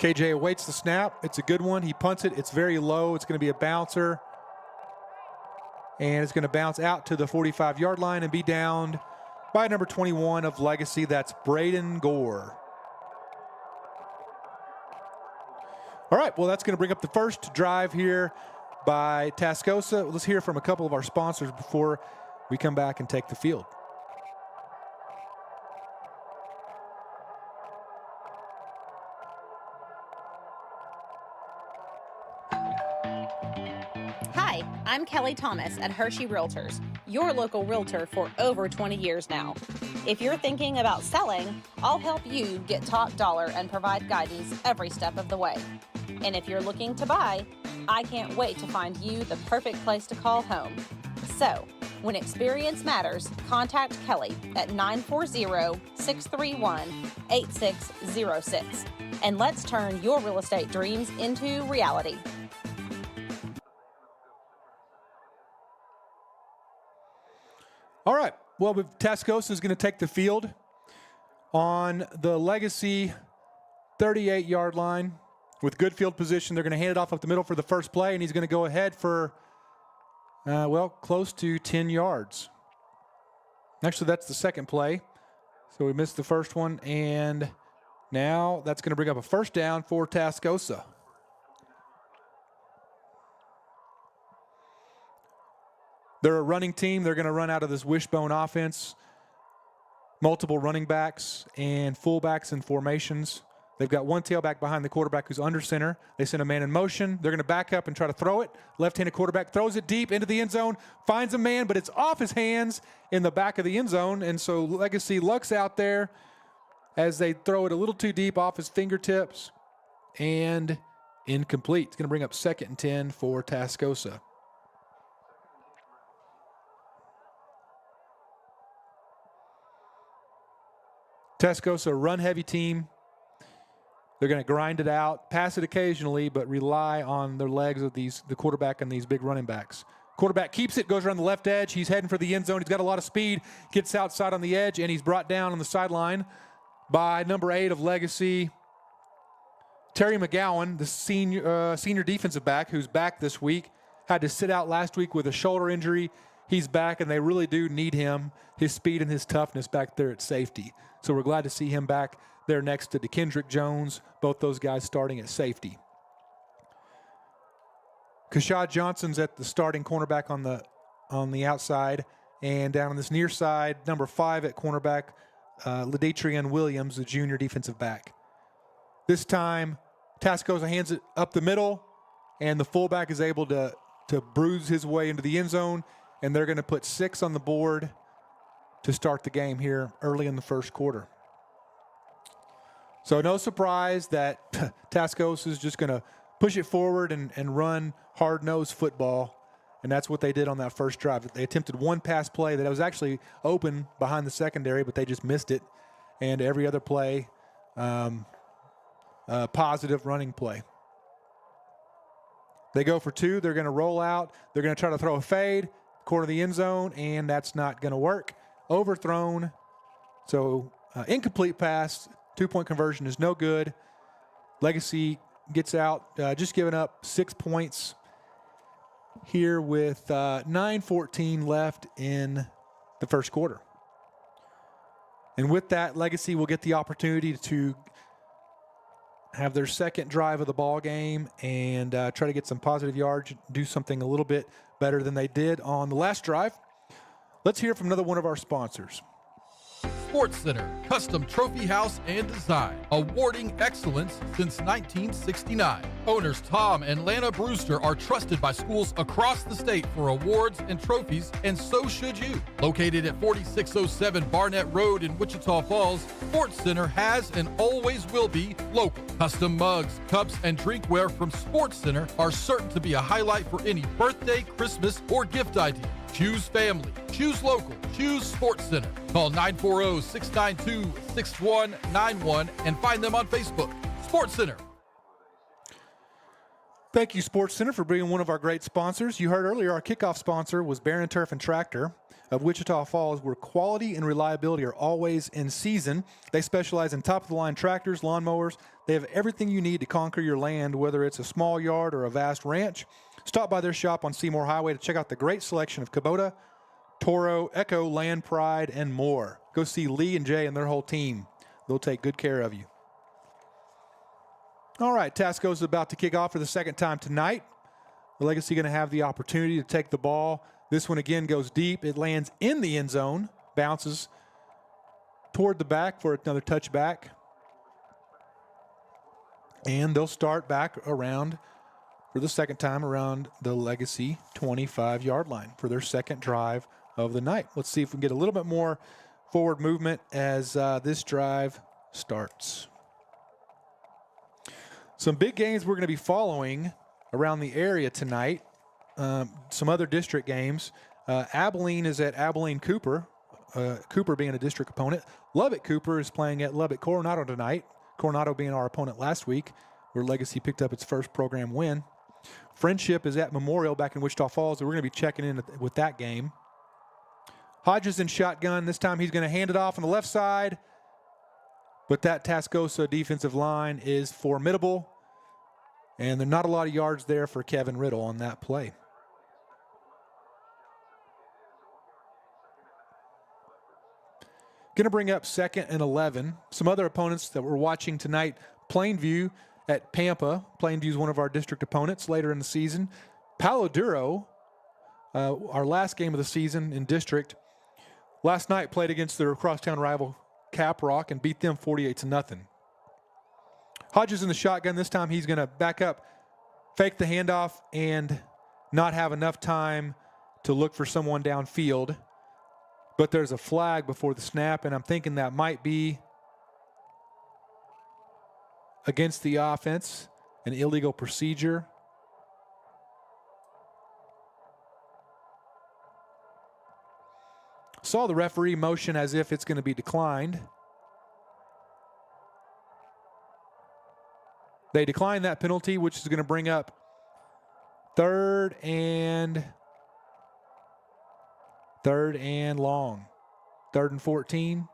Speaker 3: KJ awaits the snap. It's a good one. He punts it. It's very low. It's going to be a bouncer. And it's going to bounce out to the 45-yard line and be downed by number 21 of Legacy. That's Braden Gore. All right, well, that's going to bring up the first drive here by Tascosa. Let's hear from a couple of our sponsors before we come back and take the field.
Speaker 8: Kelly Thomas at Hershey Realtors, your local realtor for over 20 years now. If you're thinking about selling, I'll help you get top dollar and provide guidance every step of the way. And if you're looking to buy, I can't wait to find you the perfect place to call home. So, when experience matters, contact Kelly at 940-631-8606. And let's turn your real estate dreams into reality.
Speaker 3: All right. Well, Tascosa is going to take the field on the Legacy 38-yard line with good field position. They're going to hand it off up the middle for the first play, and he's going to go ahead for, close to 10 yards. Actually, that's the second play. So we missed the first one, and now that's going to bring up a first down for Tascosa. They're a running team. They're going to run out of this wishbone offense. Multiple running backs and fullbacks in formations. They've got one tailback behind the quarterback who's under center. They send a man in motion. They're going to back up and try to throw it. Left-handed quarterback throws it deep into the end zone, finds a man, but it's off his hands in the back of the end zone. And so Legacy lucks out there as they throw it a little too deep off his fingertips and incomplete. It's going to bring up 2nd and 10 for Tascosa. Tascosa, run-heavy team. They're going to grind it out, pass it occasionally, but rely on their legs of the quarterback and these big running backs. Quarterback keeps it, goes around the left edge. He's heading for the end zone. He's got a lot of speed, gets outside on the edge, and he's brought down on the sideline by number 8 of Legacy, Terry McGowan, the senior defensive back who's back this week. Had to sit out last week with a shoulder injury. He's back, and they really do need him, his speed and his toughness back there at safety. So we're glad to see him back there next to DeKendrick Jones, both those guys starting at safety. Kashad Johnson's at the starting cornerback on the outside, and down on this near side, number 5 at cornerback, Ladetrian Williams, the junior defensive back. This time, Tascosa hands it up the middle, and the fullback is able to bruise his way into the end zone, and they're going to put 6 on the board to start the game here early in the first quarter. So no surprise that Tascosa is just going to push it forward and run hard-nosed football, and that's what they did on that first drive. They attempted one pass play that was actually open behind the secondary, but they just missed it, and every other play, positive running play. They go for 2. They're going to roll out. They're going to try to throw a fade, corner of the end zone, and that's not going to work. Overthrown. So incomplete pass, 2-point conversion is no good. Legacy gets out, just giving up 6 points here with 9:14 left in the first quarter. And with that, Legacy will get the opportunity to have their second drive of the ball game and try to get some positive yards, do something a little bit better than they did on the last drive. Let's hear from another one of our sponsors.
Speaker 9: Sports Center, custom trophy house and design, awarding excellence since 1969. Owners Tom and Lana Brewster are trusted by schools across the state for awards and trophies, and so should you. Located at 4607 Barnett Road in Wichita Falls, Sports Center has and always will be local. Custom mugs, cups, and drinkware from Sports Center are certain to be a highlight for any birthday, Christmas, or gift idea. Choose family, choose local, choose Sports Center. Call 940-692-6191 and find them on Facebook. Sports Center.
Speaker 3: Thank you, Sports Center, for being one of our great sponsors. You heard earlier our kickoff sponsor was Barron Turf and Tractor of Wichita Falls, where quality and reliability are always in season. They specialize in top-of-the-line tractors, lawnmowers. They have everything you need to conquer your land, whether it's a small yard or a vast ranch. Stop by their shop on Seymour Highway to check out the great selection of Kubota, Toro, Echo, Land Pride, and more. Go see Lee and Jay and their whole team. They'll take good care of you. All right, Tascosa is about to kick off for the second time tonight. The Legacy going to have the opportunity to take the ball. This one again goes deep. It lands in the end zone, bounces toward the back for another touchback. And they'll start back around for the second time around the Legacy 25-yard line for their second drive of the night. Let's see if we can get a little bit more forward movement as this drive starts. Some big games we're going to be following around the area tonight. Some other district games. Abilene is at Abilene Cooper, Cooper being a district opponent. Lubbock Cooper is playing at Lubbock Coronado tonight, Coronado being our opponent last week, where Legacy picked up its first program win. Friendship is at Memorial back in Wichita Falls, so we're going to be checking in with that game. Hodges in shotgun. This time he's going to hand it off on the left side, but that Tascosa defensive line is formidable, and there's not a lot of yards there for Kevin Riddle on that play. Going to bring up 2nd and 11. Some other opponents that we're watching tonight, Plainview at Pampa. Plainview is one of our district opponents later in the season. Palo Duro, our last game of the season in district, last night played against their crosstown rival Caprock and beat them 48-0. Hodges in the shotgun. This time he's going to back up, fake the handoff, and not have enough time to look for someone downfield. But there's a flag before the snap, and I'm thinking that might be against the offense, an illegal procedure. Saw the referee motion as if it's going to be declined. They declined that penalty, which is going to bring up 3rd and long. 3rd and 14.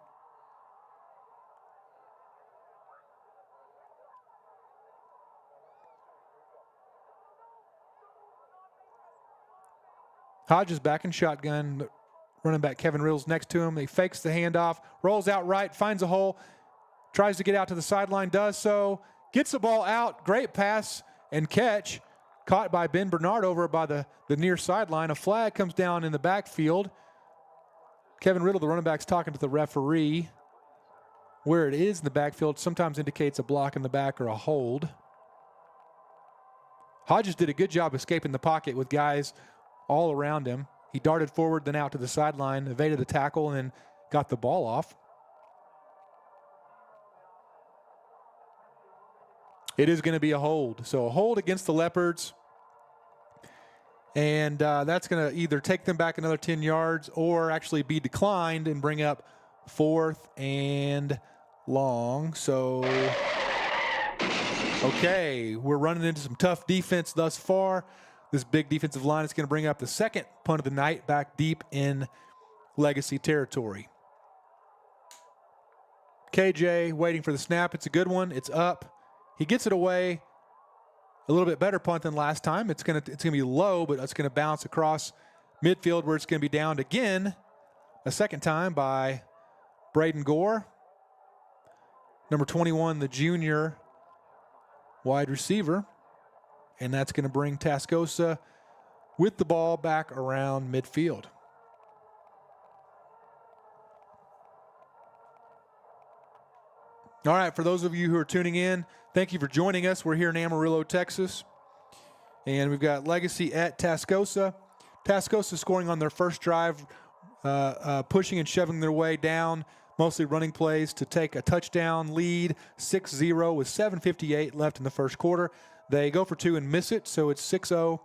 Speaker 3: Hodges back in shotgun. Running back Kevin Riddle's next to him. He fakes the handoff, rolls out right, finds a hole, tries to get out to the sideline, does so, gets the ball out. Great pass and catch. Caught by Ben Bernard over by the near sideline. A flag comes down in the backfield. Kevin Riddle, the running back's talking to the referee. Where it is in the backfield sometimes indicates a block in the back or a hold. Hodges did a good job escaping the pocket with guys all around him. He darted forward, then out to the sideline, evaded the tackle, and then got the ball off. It is going to be a hold. So a hold against the Leopards. And that's going to either take them back another 10 yards or actually be declined and bring up 4th and long. So, okay, we're running into some tough defense thus far. This big defensive line is going to bring up the second punt of the night back deep in Legacy territory. KJ waiting for the snap. It's a good one. It's up. He gets it away. A little bit better punt than last time. It's going to be low, but it's going to bounce across midfield where it's going to be downed again a second time by Braden Gore. Number 21, the junior wide receiver. And that's going to bring Tascosa with the ball back around midfield. All right, for those of you who are tuning in, thank you for joining us. We're here in Amarillo, Texas. And we've got Legacy at Tascosa. Tascosa scoring on their first drive, pushing and shoving their way down, mostly running plays to take a touchdown lead, 6-0 with 7:58 left in the first quarter. They go for 2 and miss it, so it's 6-0.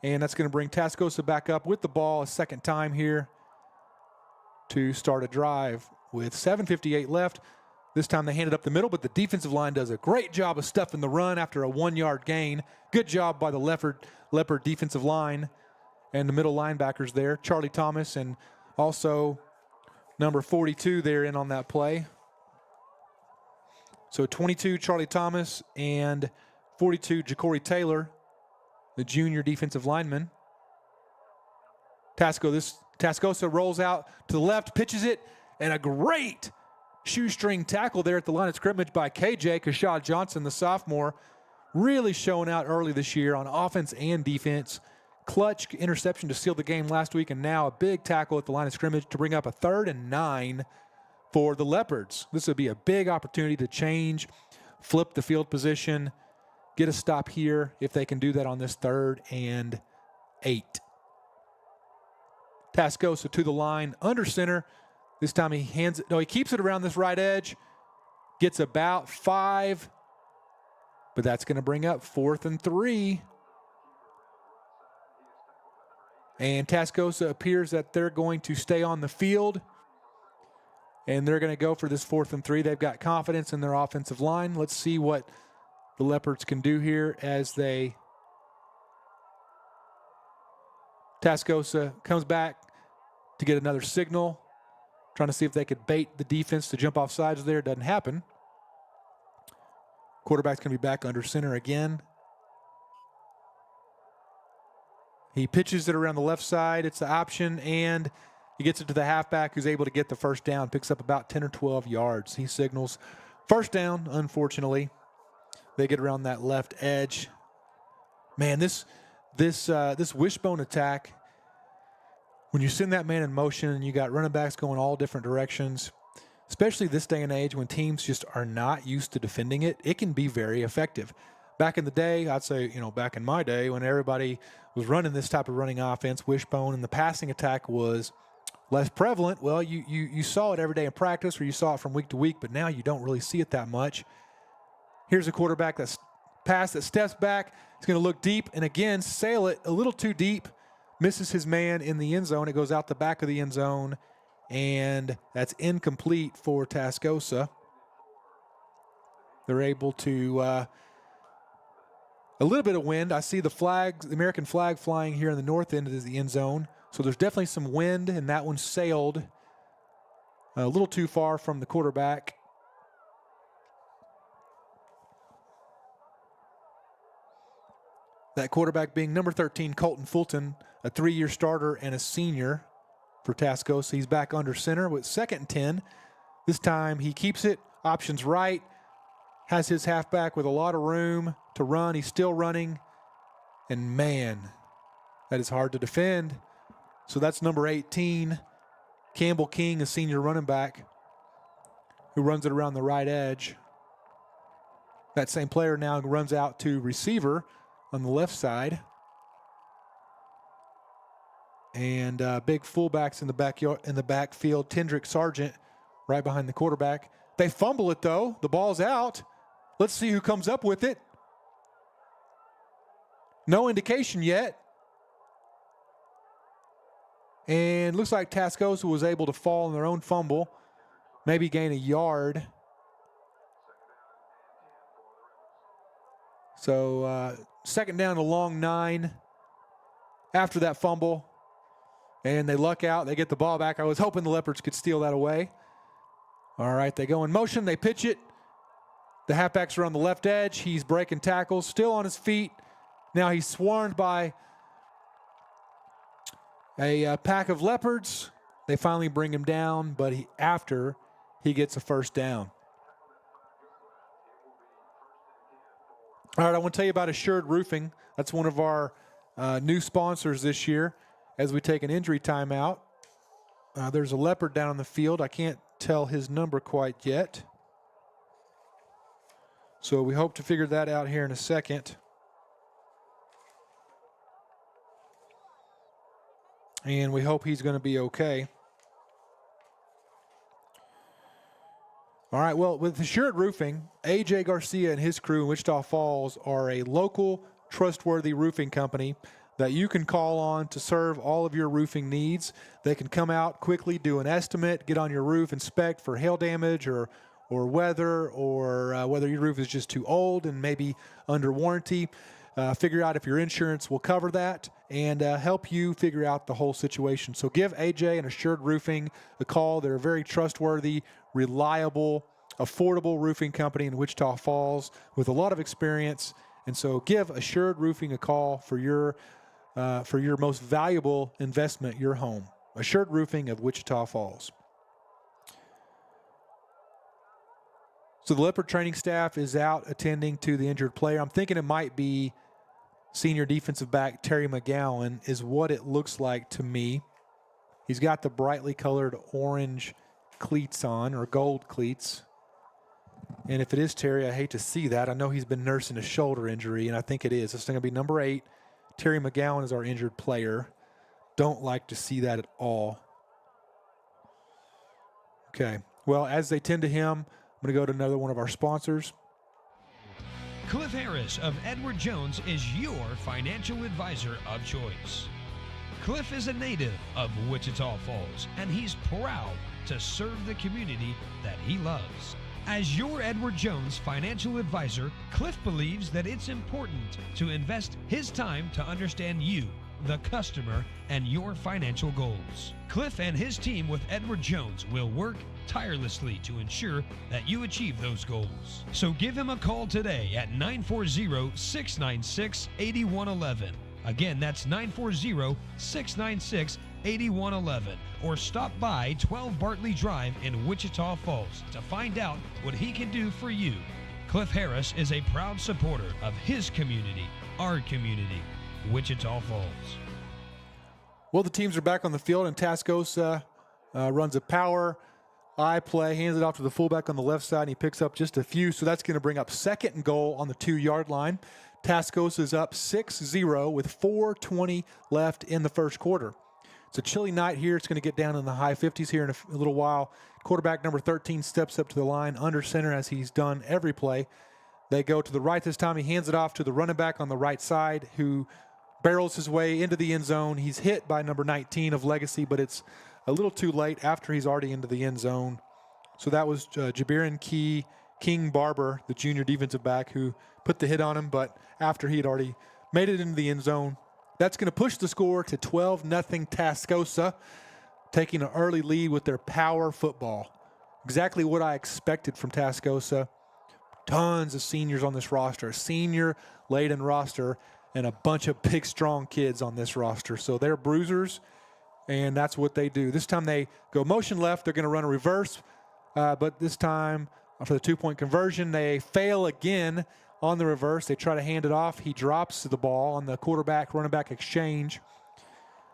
Speaker 3: And that's going to bring Tascosa back up with the ball a second time here to start a drive with 7:58 left. This time they hand it up the middle, but the defensive line does a great job of stuffing the run after a 1-yard gain. Good job by the Leopard defensive line and the middle linebackers there, Charlie Thomas and also number 42 there in on that play. So 22, Charlie Thomas, and 42, Ja'Cory Taylor, the junior defensive lineman. Tascosa rolls out to the left, pitches it, and a great shoestring tackle there at the line of scrimmage by KJ Kashad Johnson, the sophomore, really showing out early this year on offense and defense. Clutch interception to seal the game last week, and now a big tackle at the line of scrimmage to bring up a 3rd and 9 for the Leopards. This would be a big opportunity to change, flip the field position, get a stop here if they can do that on this 3rd and 8. Tascosa to the line, under center. This time he hands it. No, he keeps it around this right edge. Gets about 5. But that's going to bring up 4th and 3. And Tascosa appears that they're going to stay on the field. And they're going to go for this 4th and 3. They've got confidence in their offensive line. Let's see what the Leopards can do here as they... Tascosa comes back to get another signal, trying to see if they could bait the defense to jump off sides there. It doesn't happen. Quarterback's going to be back under center again. He pitches it around the left side. It's the option, and he gets it to the halfback who's able to get the first down, picks up about 10 or 12 yards. He signals first down, unfortunately. They get around that left edge. Man, this wishbone attack, when you send that man in motion and you got running backs going all different directions, especially this day and age when teams just are not used to defending it, it can be very effective. Back in the day, I'd say, back in my day when everybody was running this type of running offense, wishbone, and the passing attack was less prevalent, well, you saw it every day in practice or you saw it from week to week, but now you don't really see it that much. Here's a quarterback that steps back. He's going to look deep and, again, sail it a little too deep. Misses his man in the end zone. It goes out the back of the end zone, and that's incomplete for Tascosa. They're able to a little bit of wind. I see the American flag flying here in the north end of the end zone. So there's definitely some wind, and that one sailed a little too far from the quarterback. That quarterback being number 13, Colton Fulton, a 3-year starter and a senior for Tascosa. He's back under center with 2nd and 10. This time he keeps it, options right, has his halfback with a lot of room to run. He's still running, and man, that is hard to defend. So that's number 18, Campbell King, a senior running back, who runs it around the right edge. That same player now runs out to receiver on the left side. And big fullbacks in the backfield. Tendrick Sargent right behind the quarterback. They fumble it, though. The ball's out. Let's see who comes up with it. No indication yet. And looks like Tascosa was able to fall on their own fumble, maybe gain a yard. So 2nd down, a long 9 after that fumble. And they luck out. They get the ball back. I was hoping the Leopards could steal that away. All right, they go in motion. They pitch it. The halfbacks are on the left edge. He's breaking tackles, still on his feet. Now he's swarmed by a pack of Leopards. They finally bring him down, but after he gets a first down. All right, I want to tell you about Assured Roofing. That's one of our new sponsors this year as we take an injury timeout. There's a Leopard down on the field. I can't tell his number quite yet. So we hope to figure that out here in a second. And we hope he's going to be okay. All right, well, with Assured Roofing, A.J. Garcia and his crew in Wichita Falls are a local, trustworthy roofing company that you can call on to serve all of your roofing needs. They can come out quickly, do an estimate, get on your roof, inspect for hail damage or weather, or whether your roof is just too old and maybe under warranty. Figure out if your insurance will cover that and help you figure out the whole situation. So give AJ and Assured Roofing a call. They're a very trustworthy, reliable, affordable roofing company in Wichita Falls with a lot of experience. And so give Assured Roofing a call for your most valuable investment, your home. Assured Roofing of Wichita Falls. So the Leopard training staff is out attending to the injured player. I'm thinking it might be senior defensive back Terry McGowan is what it looks like to me. He's got the brightly colored orange cleats on, or gold cleats. And if it is Terry, I hate to see that. I know he's been nursing a shoulder injury, and I think it is. It's going to be number 8. Terry McGowan is our injured player. Don't like to see that at all. Okay. Well, as they tend to him, I'm going to go to another one of our sponsors.
Speaker 10: Cliff Harris of Edward Jones is your financial advisor of choice. Cliff is a native of Wichita Falls, and he's proud to serve the community that he loves. As your Edward Jones financial advisor, Cliff believes that it's important to invest his time to understand you, the customer, and your financial goals. Cliff and his team with Edward Jones will work tirelessly to ensure that you achieve those goals. So give him a call today at 940-696-8111. Again, that's 940-696-8111. Or stop by 12 Bartley Drive in Wichita Falls to find out what he can do for you. Cliff Harris is a proud supporter of his community, our community, Wichita Falls.
Speaker 3: Well, the teams are back on the field, and Tascosa runs a power I play, hands it off to the fullback on the left side, and he picks up just a few, so that's going to bring up 2nd and goal on the 2-yard line. Tascosa is up 6-0 with 4:20 left in the first quarter. It's a chilly night here. It's going to get down in the high 50s here in a little while. Quarterback number 13 steps up to the line under center as he's done every play. They go to the right this time. He hands it off to the running back on the right side who barrels his way into the end zone. He's hit by number 19 of Legacy, but it's a little too late after he's already into the end zone. So that was Jabirin King Barber, the junior defensive back, who put the hit on him, but after he had already made it into the end zone. That's going to push the score to 12-0 Tascosa, taking an early lead with their power football. Exactly what I expected from Tascosa. Tons of seniors on this roster, a senior-laden roster, and a bunch of big, strong kids on this roster. So they're bruisers, and that's what they do. This time they go motion left. They're going to run a reverse, but this time for the 2-point conversion, they fail again on the reverse. They try to hand it off. He drops the ball on the quarterback, running back exchange.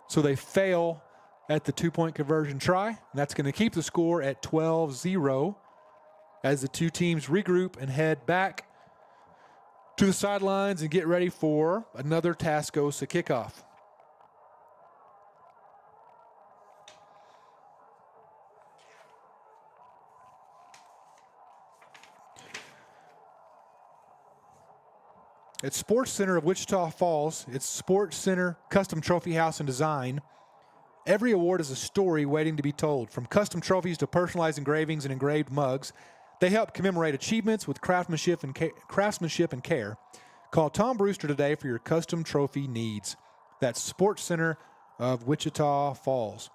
Speaker 3: So they fail at the 2-point conversion try, and that's going to keep the score at 12-0 as the two teams regroup and head back to the sidelines and get ready for another Tascosa kickoff. At Sports Center of Wichita Falls, it's Sports Center Custom Trophy House and Design. Every award is a story waiting to be told. From custom trophies to personalized engravings and engraved mugs, they help commemorate achievements with craftsmanship and care. Call Tom Brewster today for your custom trophy needs. That's Sports Center of Wichita Falls.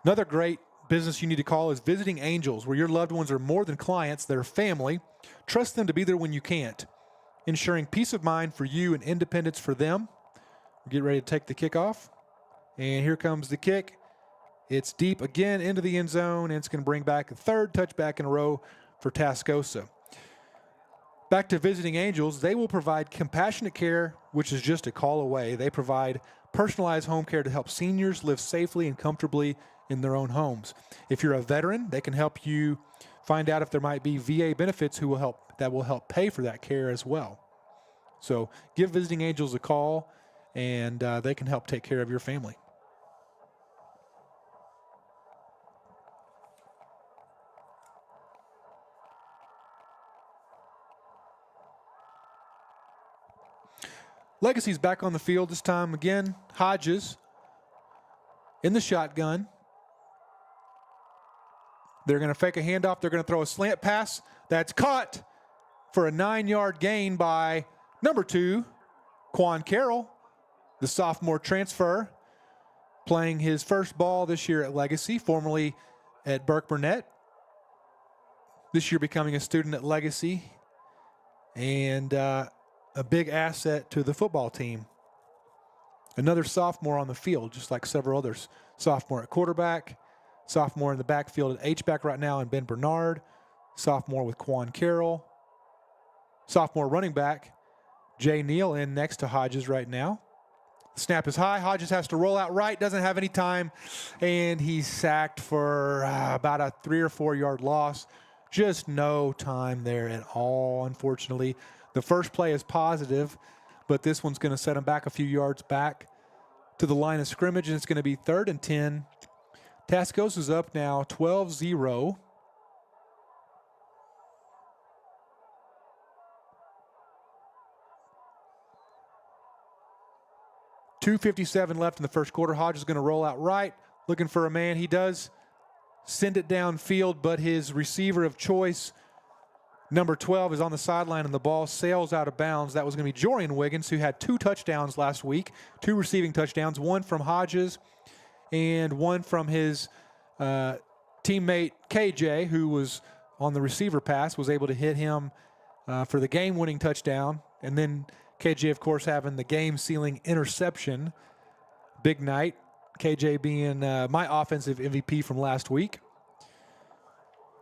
Speaker 3: Another great business you need to call is Visiting Angels, where your loved ones are more than clients, they're family. Trust them to be there when you can't, ensuring peace of mind for you and independence for them. We'll get ready to take the kickoff. And here comes the kick. It's deep again into the end zone, and it's going to bring back a 3rd touchback in a row for Tascosa. Back to Visiting Angels, they will provide compassionate care, which is just a call away. They provide personalized home care to help seniors live safely and comfortably in their own homes. If you're a veteran, they can help you find out if there might be VA benefits that will help pay for that care as well. So give Visiting Angels a call, and they can help take care of your family. Legacy's back on the field this time again. Hodges in the shotgun. They're going to fake a handoff. They're going to throw a slant pass. That's caught for a 9-yard gain by number 2, Quan Carroll, the sophomore transfer, playing his first ball this year at Legacy, formerly at Burke Burnett. This year becoming a student at Legacy, and a big asset to the football team. Another sophomore on the field, just like several others. Sophomore at quarterback, sophomore in the backfield at H-back right now, and Ben Bernard. Sophomore with Quan Carroll. Sophomore running back, Jay Neal, in next to Hodges right now. The snap is high. Hodges has to roll out right, doesn't have any time, and he's sacked for about a 3 or 4 yard loss. Just no time there at all, unfortunately. The first play is positive, but this one's going to set them back a few yards back to the line of scrimmage, and it's going to be 3rd and 10. Tascosa's up now 12-0. .257 left in the first quarter. Hodges is going to roll out right, looking for a man. He does send it downfield, but his receiver of choice, number 12, is on the sideline, and the ball sails out of bounds. That was going to be Jorian Wiggins, who had 2 touchdowns last week, 2 receiving touchdowns, 1 from Hodges and 1 from his teammate KJ, who was on the receiver pass, was able to hit him for the game-winning touchdown. And then KJ, of course, having the game-sealing interception. Big night. KJ being my offensive MVP from last week.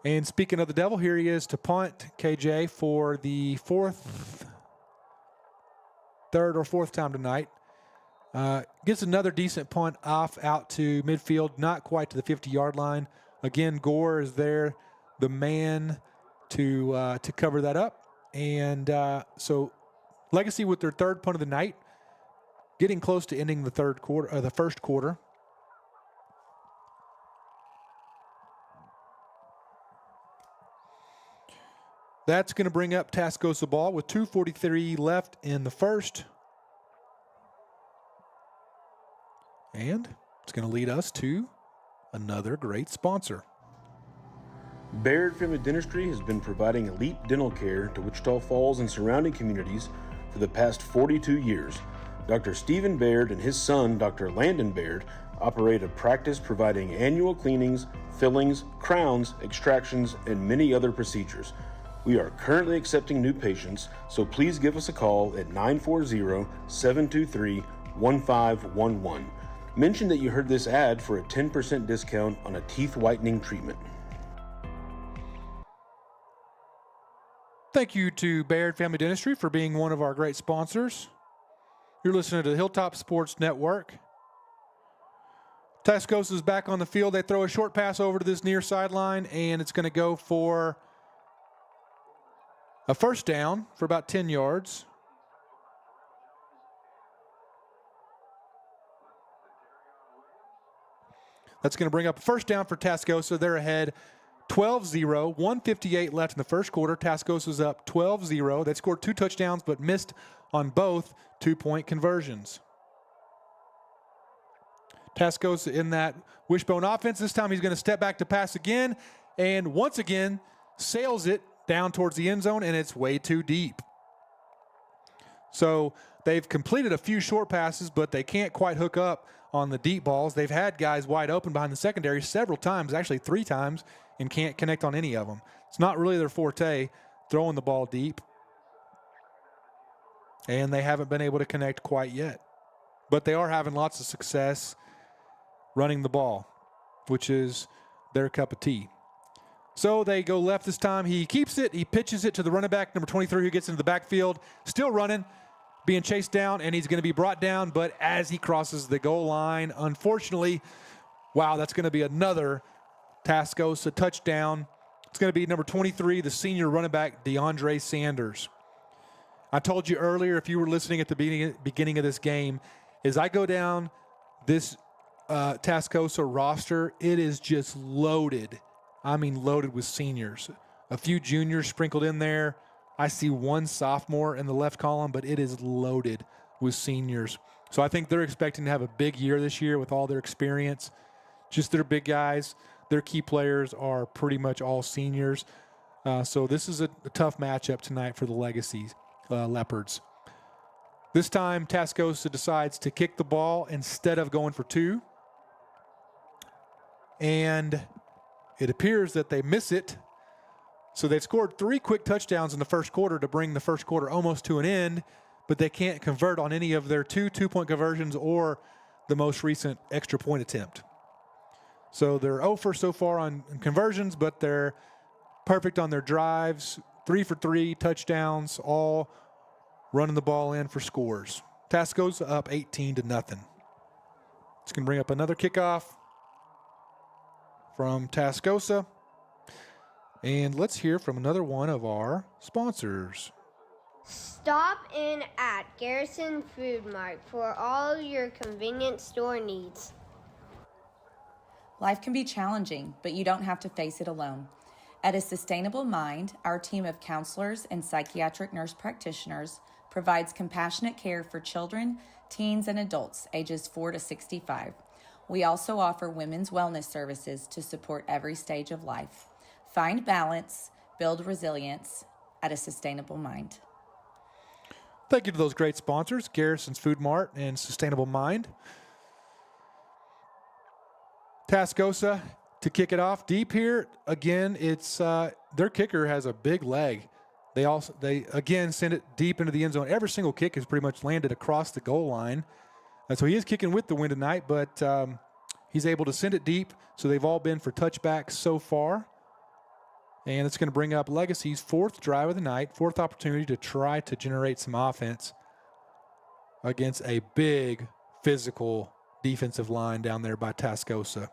Speaker 3: And speaking of the devil, here he is to punt KJ for the 3rd or fourth time tonight. Gets another decent punt off out to midfield, not quite to the 50-yard line. Again, Gore is there, the man to cover that up. And so Legacy with their 3rd punt of the night, getting close to ending the first quarter. That's going to bring up Tascosa ball with 2:43 left in the first. And it's going to lead us to another great sponsor.
Speaker 11: Baird Family Dentistry has been providing elite dental care to Wichita Falls and surrounding communities for the past 42 years. Dr. Stephen Baird and his son, Dr. Landon Baird, operate a practice providing annual cleanings, fillings, crowns, extractions, and many other procedures. We are currently accepting new patients, so please give us a call at 940-723-1511. Mention that you heard this ad for a 10% discount on a teeth whitening treatment.
Speaker 3: Thank you to Baird Family Dentistry for being one of our great sponsors. You're listening to the Hilltop Sports Network. Tascosa's back on the field. They throw a short pass over to this near sideline, and it's going to go for a first down for about 10 yards. That's going to bring up a first down for Tascosa. They're ahead 12-0, 1:58 left in the first quarter. Tascosa's up 12-0. They scored 2 touchdowns but missed on both 2-point conversions. Tascosa in that wishbone offense. This time he's going to step back to pass again, and once again sails it down towards the end zone, and it's way too deep. So they've completed a few short passes, but they can't quite hook up on the deep balls. They've had guys wide open behind the secondary several times, actually 3 times, and can't connect on any of them. It's not really their forte, throwing the ball deep. And they haven't been able to connect quite yet. But they are having lots of success running the ball, which is their cup of tea. So they go left this time. He keeps it. He pitches it to the running back, number 23, who gets into the backfield. Still running, being chased down, and he's going to be brought down. But as he crosses the goal line, unfortunately, wow, that's going to be another Tascosa touchdown. It's going to be number 23, the senior running back, DeAndre Sanders. I told you earlier, if you were listening at the beginning of this game, as I go down this Tascosa roster, it is just loaded. I mean, loaded with seniors. A few juniors sprinkled in there. I see 1 sophomore in the left column, but it is loaded with seniors. So I think they're expecting to have a big year this year with all their experience. Just their big guys. Their key players are pretty much all seniors. So this is a tough matchup tonight for the Legacy Leopards. This time, Tascosa decides to kick the ball instead of going for 2. And it appears that they miss it. So they've scored 3 quick touchdowns in the first quarter to bring the first quarter almost to an end, but they can't convert on any of their 2 2-point conversions or the most recent extra point attempt. So they're 0 for so far on conversions, but they're perfect on their drives, 3 for 3 touchdowns, all running the ball in for scores. Tascosa up 18-0. It's going to bring up another kickoff from Tascosa. And let's hear from another one of our sponsors.
Speaker 12: Stop in at Garrison Food Mart for all your convenience store needs.
Speaker 13: Life can be challenging, but you don't have to face it alone. At A Sustainable Mind, our team of counselors and psychiatric nurse practitioners provides compassionate care for children, teens, and adults ages 4 to 65. We also offer women's wellness services to support every stage of life. Find balance, build resilience at A Sustainable Mind.
Speaker 3: Thank you to those great sponsors, Garrison's Food Mart and Sustainable Mind. Tascosa to kick it off deep here. Again, it's their kicker has a big leg. They again send it deep into the end zone. Every single kick has pretty much landed across the goal line. And so he is kicking with the wind tonight, but he's able to send it deep. So they've all been for touchbacks so far. And it's going to bring up Legacy's fourth drive of the night, fourth opportunity to try to generate some offense against a big physical defensive line down there by Tascosa.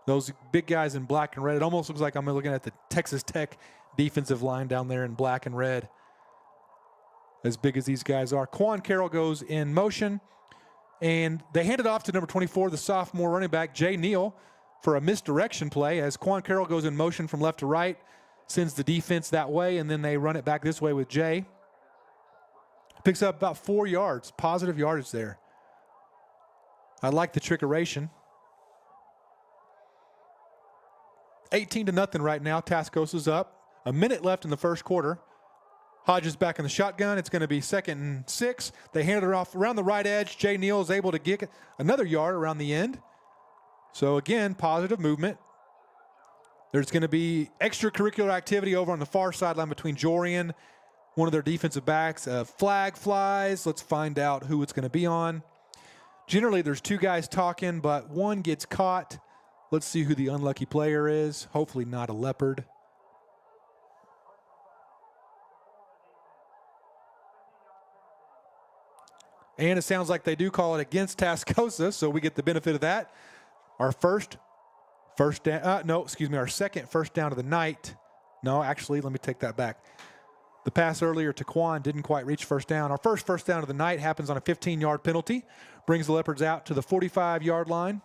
Speaker 3: Those big guys in black and red, it almost looks like I'm looking at the Texas Tech defensive line down there in black and red. As big as these guys are. Quan Carroll goes in motion, and they hand it off to number 24, the sophomore running back, Jay Neal, for a misdirection play as Quan Carroll goes in motion from left to right, sends the defense that way, and then they run it back this way with Jay. Picks up about 4 yards, positive yardage there. I like the trickeration. 18-0 right now. Tascosa's up. A minute left in the first quarter. Hodges back in the shotgun. It's going to be 2nd and 6. They hand it off around the right edge. Jay Neal is able to get another yard around the end. So, again, positive movement. There's going to be extracurricular activity over on the far sideline between Jorian, one of their defensive backs. A flag flies. Let's find out who it's going to be on. Generally, there's 2 guys talking, but one gets caught. Let's see who the unlucky player is. Hopefully not a Leopard. And it sounds like they do call it against Tascosa, so we get the benefit of that. Our our second first down of the night. No, actually, let me take that back. The pass earlier to Quan didn't quite reach first down. Our first down of the night happens on a 15-yard penalty. Brings the Leopards out to the 45-yard line.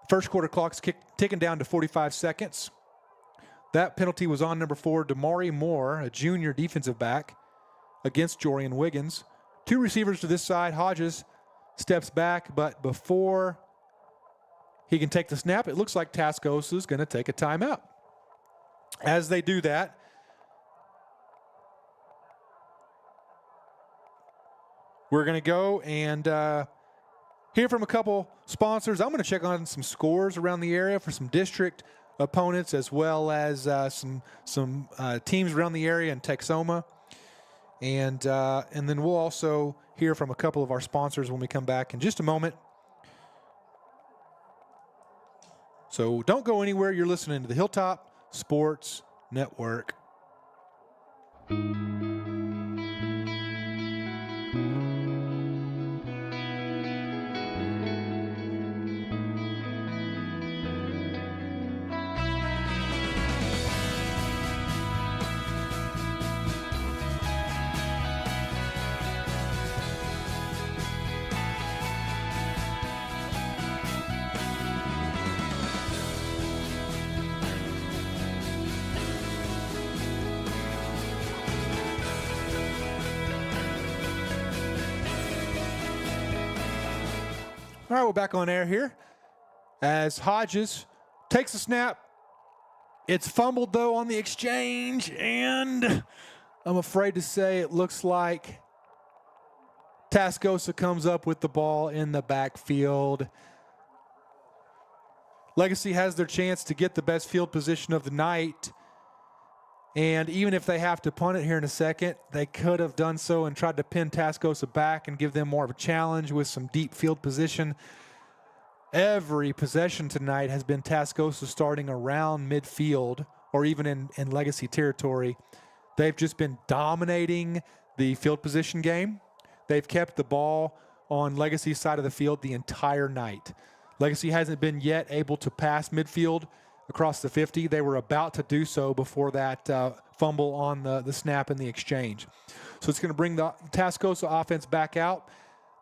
Speaker 3: First quarter clock's ticking down to 45 seconds. That penalty was on number 4, Damari Moore, a junior defensive back, against Jorian Wiggins. 2 receivers to this side. Hodges steps back, but before he can take the snap, it looks like Tascosa is going to take a timeout. As they do that, we're going to go and hear from a couple sponsors. I'm going to check on some scores around the area for some district opponents, as well as some teams around the area in Texoma. And then we'll also hear from a couple of our sponsors when we come back in just a moment. So don't go anywhere. You're listening to the Hilltop Sports Network. All right, we're back on air here as Hodges takes a snap. It's fumbled, though, on the exchange, and I'm afraid to say it looks like Tascosa comes up with the ball in the backfield. Legacy has their chance to get the best field position of the night, and even if they have to punt it here in a second, they could have done so and tried to pin Tascosa back and give them more of a challenge with some deep field position. Every possession tonight has been Tascosa starting around midfield or even in Legacy territory. They've just been dominating the field position game. They've kept the ball on Legacy's side of the field the entire night. Legacy hasn't been yet able to pass midfield across the 50. They were about to do so before that fumble on the snap and the exchange. So it's going to bring the Tascosa offense back out.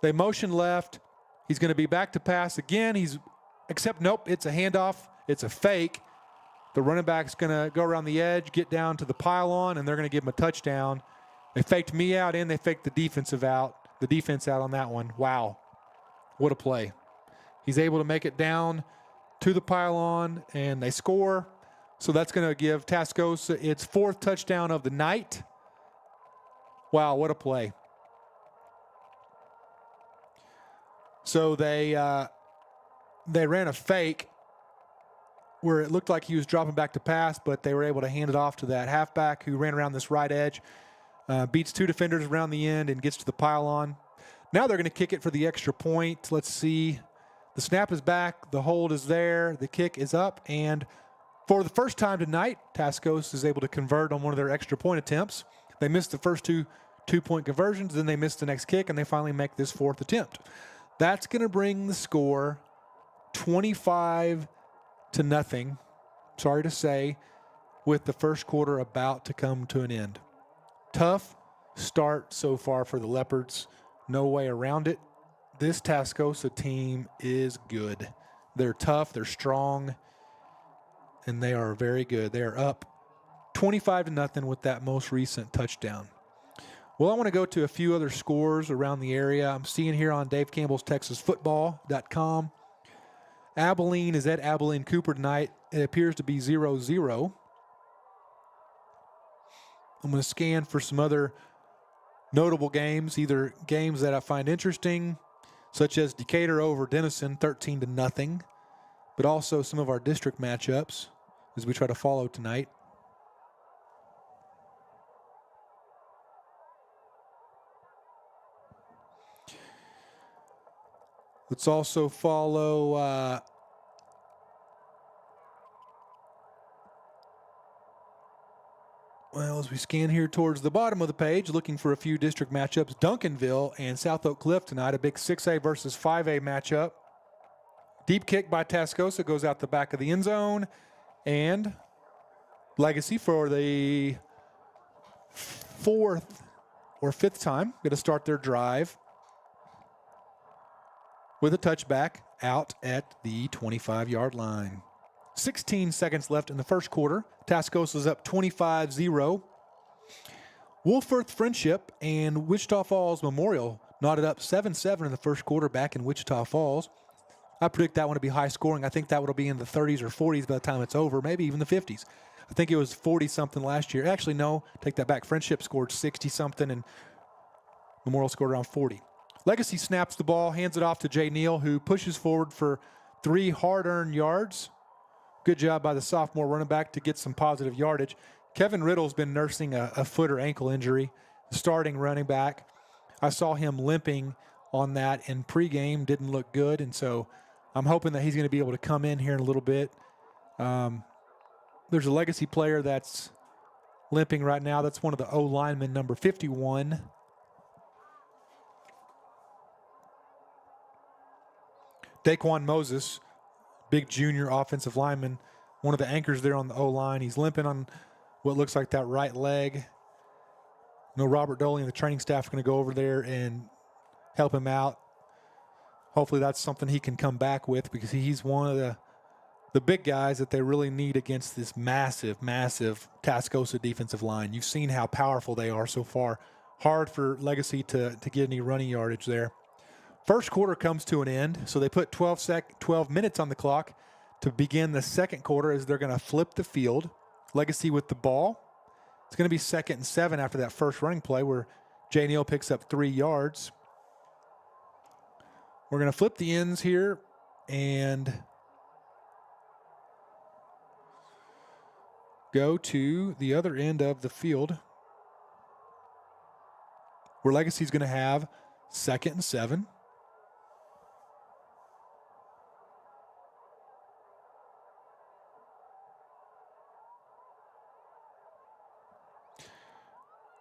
Speaker 3: They motion left. He's going to be back to pass again. Nope, it's a handoff. It's a fake. The running back's going to go around the edge, get down to the pylon, and they're going to give him a touchdown. They faked me out and they faked the defense out on that one. Wow. What a play. He's able to make it down to the pylon, and they score. So that's going to give Tascosa its 4th touchdown of the night. Wow, what a play. So they ran a fake where it looked like he was dropping back to pass, but they were able to hand it off to that halfback who ran around this right edge, beats 2 defenders around the end and gets to the pylon. Now they're going to kick it for the extra point. Let's see. The snap is back. The hold is there. The kick is up. And for the first time tonight, Tascosa is able to convert on one of their extra point attempts. They missed the first two-point conversions. Then they missed the next kick, and they finally make this 4th attempt. That's going to bring the score 25-0. Sorry to say, with the first quarter about to come to an end. Tough start so far for the Leopards. No way around it. This Tascosa team is good. They're tough, they're strong, and they are very good. They are up 25-0 with that most recent touchdown. Well, I want to go to a few other scores around the area. I'm seeing here on Dave Campbell's TexasFootball.com. Abilene is at Abilene Cooper tonight. It appears to be 0-0. I'm going to scan for some other notable games, either games that I find interesting, such as Decatur over Denison, 13-0, but also some of our district matchups as we try to follow tonight. Let's also follow as we scan here towards the bottom of the page, looking for a few district matchups. Duncanville and South Oak Cliff tonight, a big 6A versus 5A matchup. Deep kick by Tascosa goes out the back of the end zone. And Legacy for the 4th or 5th time going to start their drive with a touchback out at the 25-yard line. 16 seconds left in the first quarter. Tascosa's up 25-0. Wolfforth Friendship and Wichita Falls Memorial knotted up 7-7 in the first quarter back in Wichita Falls. I predict that one to be high scoring. I think that will be in the 30s or 40s by the time it's over, maybe even the 50s. I think it was 40-something last year. Actually, no, take that back. Friendship scored 60-something, and Memorial scored around 40. Legacy snaps the ball, hands it off to Jay Neal, who pushes forward for 3 hard-earned yards. Good job by the sophomore running back to get some positive yardage. Kevin Riddle's been nursing a foot or ankle injury, starting running back. I saw him limping on that in pregame, didn't look good, and so I'm hoping that he's going to be able to come in here in a little bit. There's a Legacy player that's limping right now. That's one of the O-linemen, number 51. Daquan Moses, big junior offensive lineman, one of the anchors there on the O-line. He's limping on what looks like that right leg. Robert Doley and the training staff are going to go over there and help him out. Hopefully that's something he can come back with, because he's one of the big guys that they really need against this massive, massive Tascosa defensive line. You've seen how powerful they are so far. Hard for Legacy to get any running yardage there. First quarter comes to an end, so they put 12 minutes on the clock to begin the second quarter as they're going to flip the field. Legacy with the ball. It's going to be 2nd and 7 after that first running play where Jay Neal picks up 3 yards. We're going to flip the ends here and go to the other end of the field where Legacy's going to have 2nd and 7.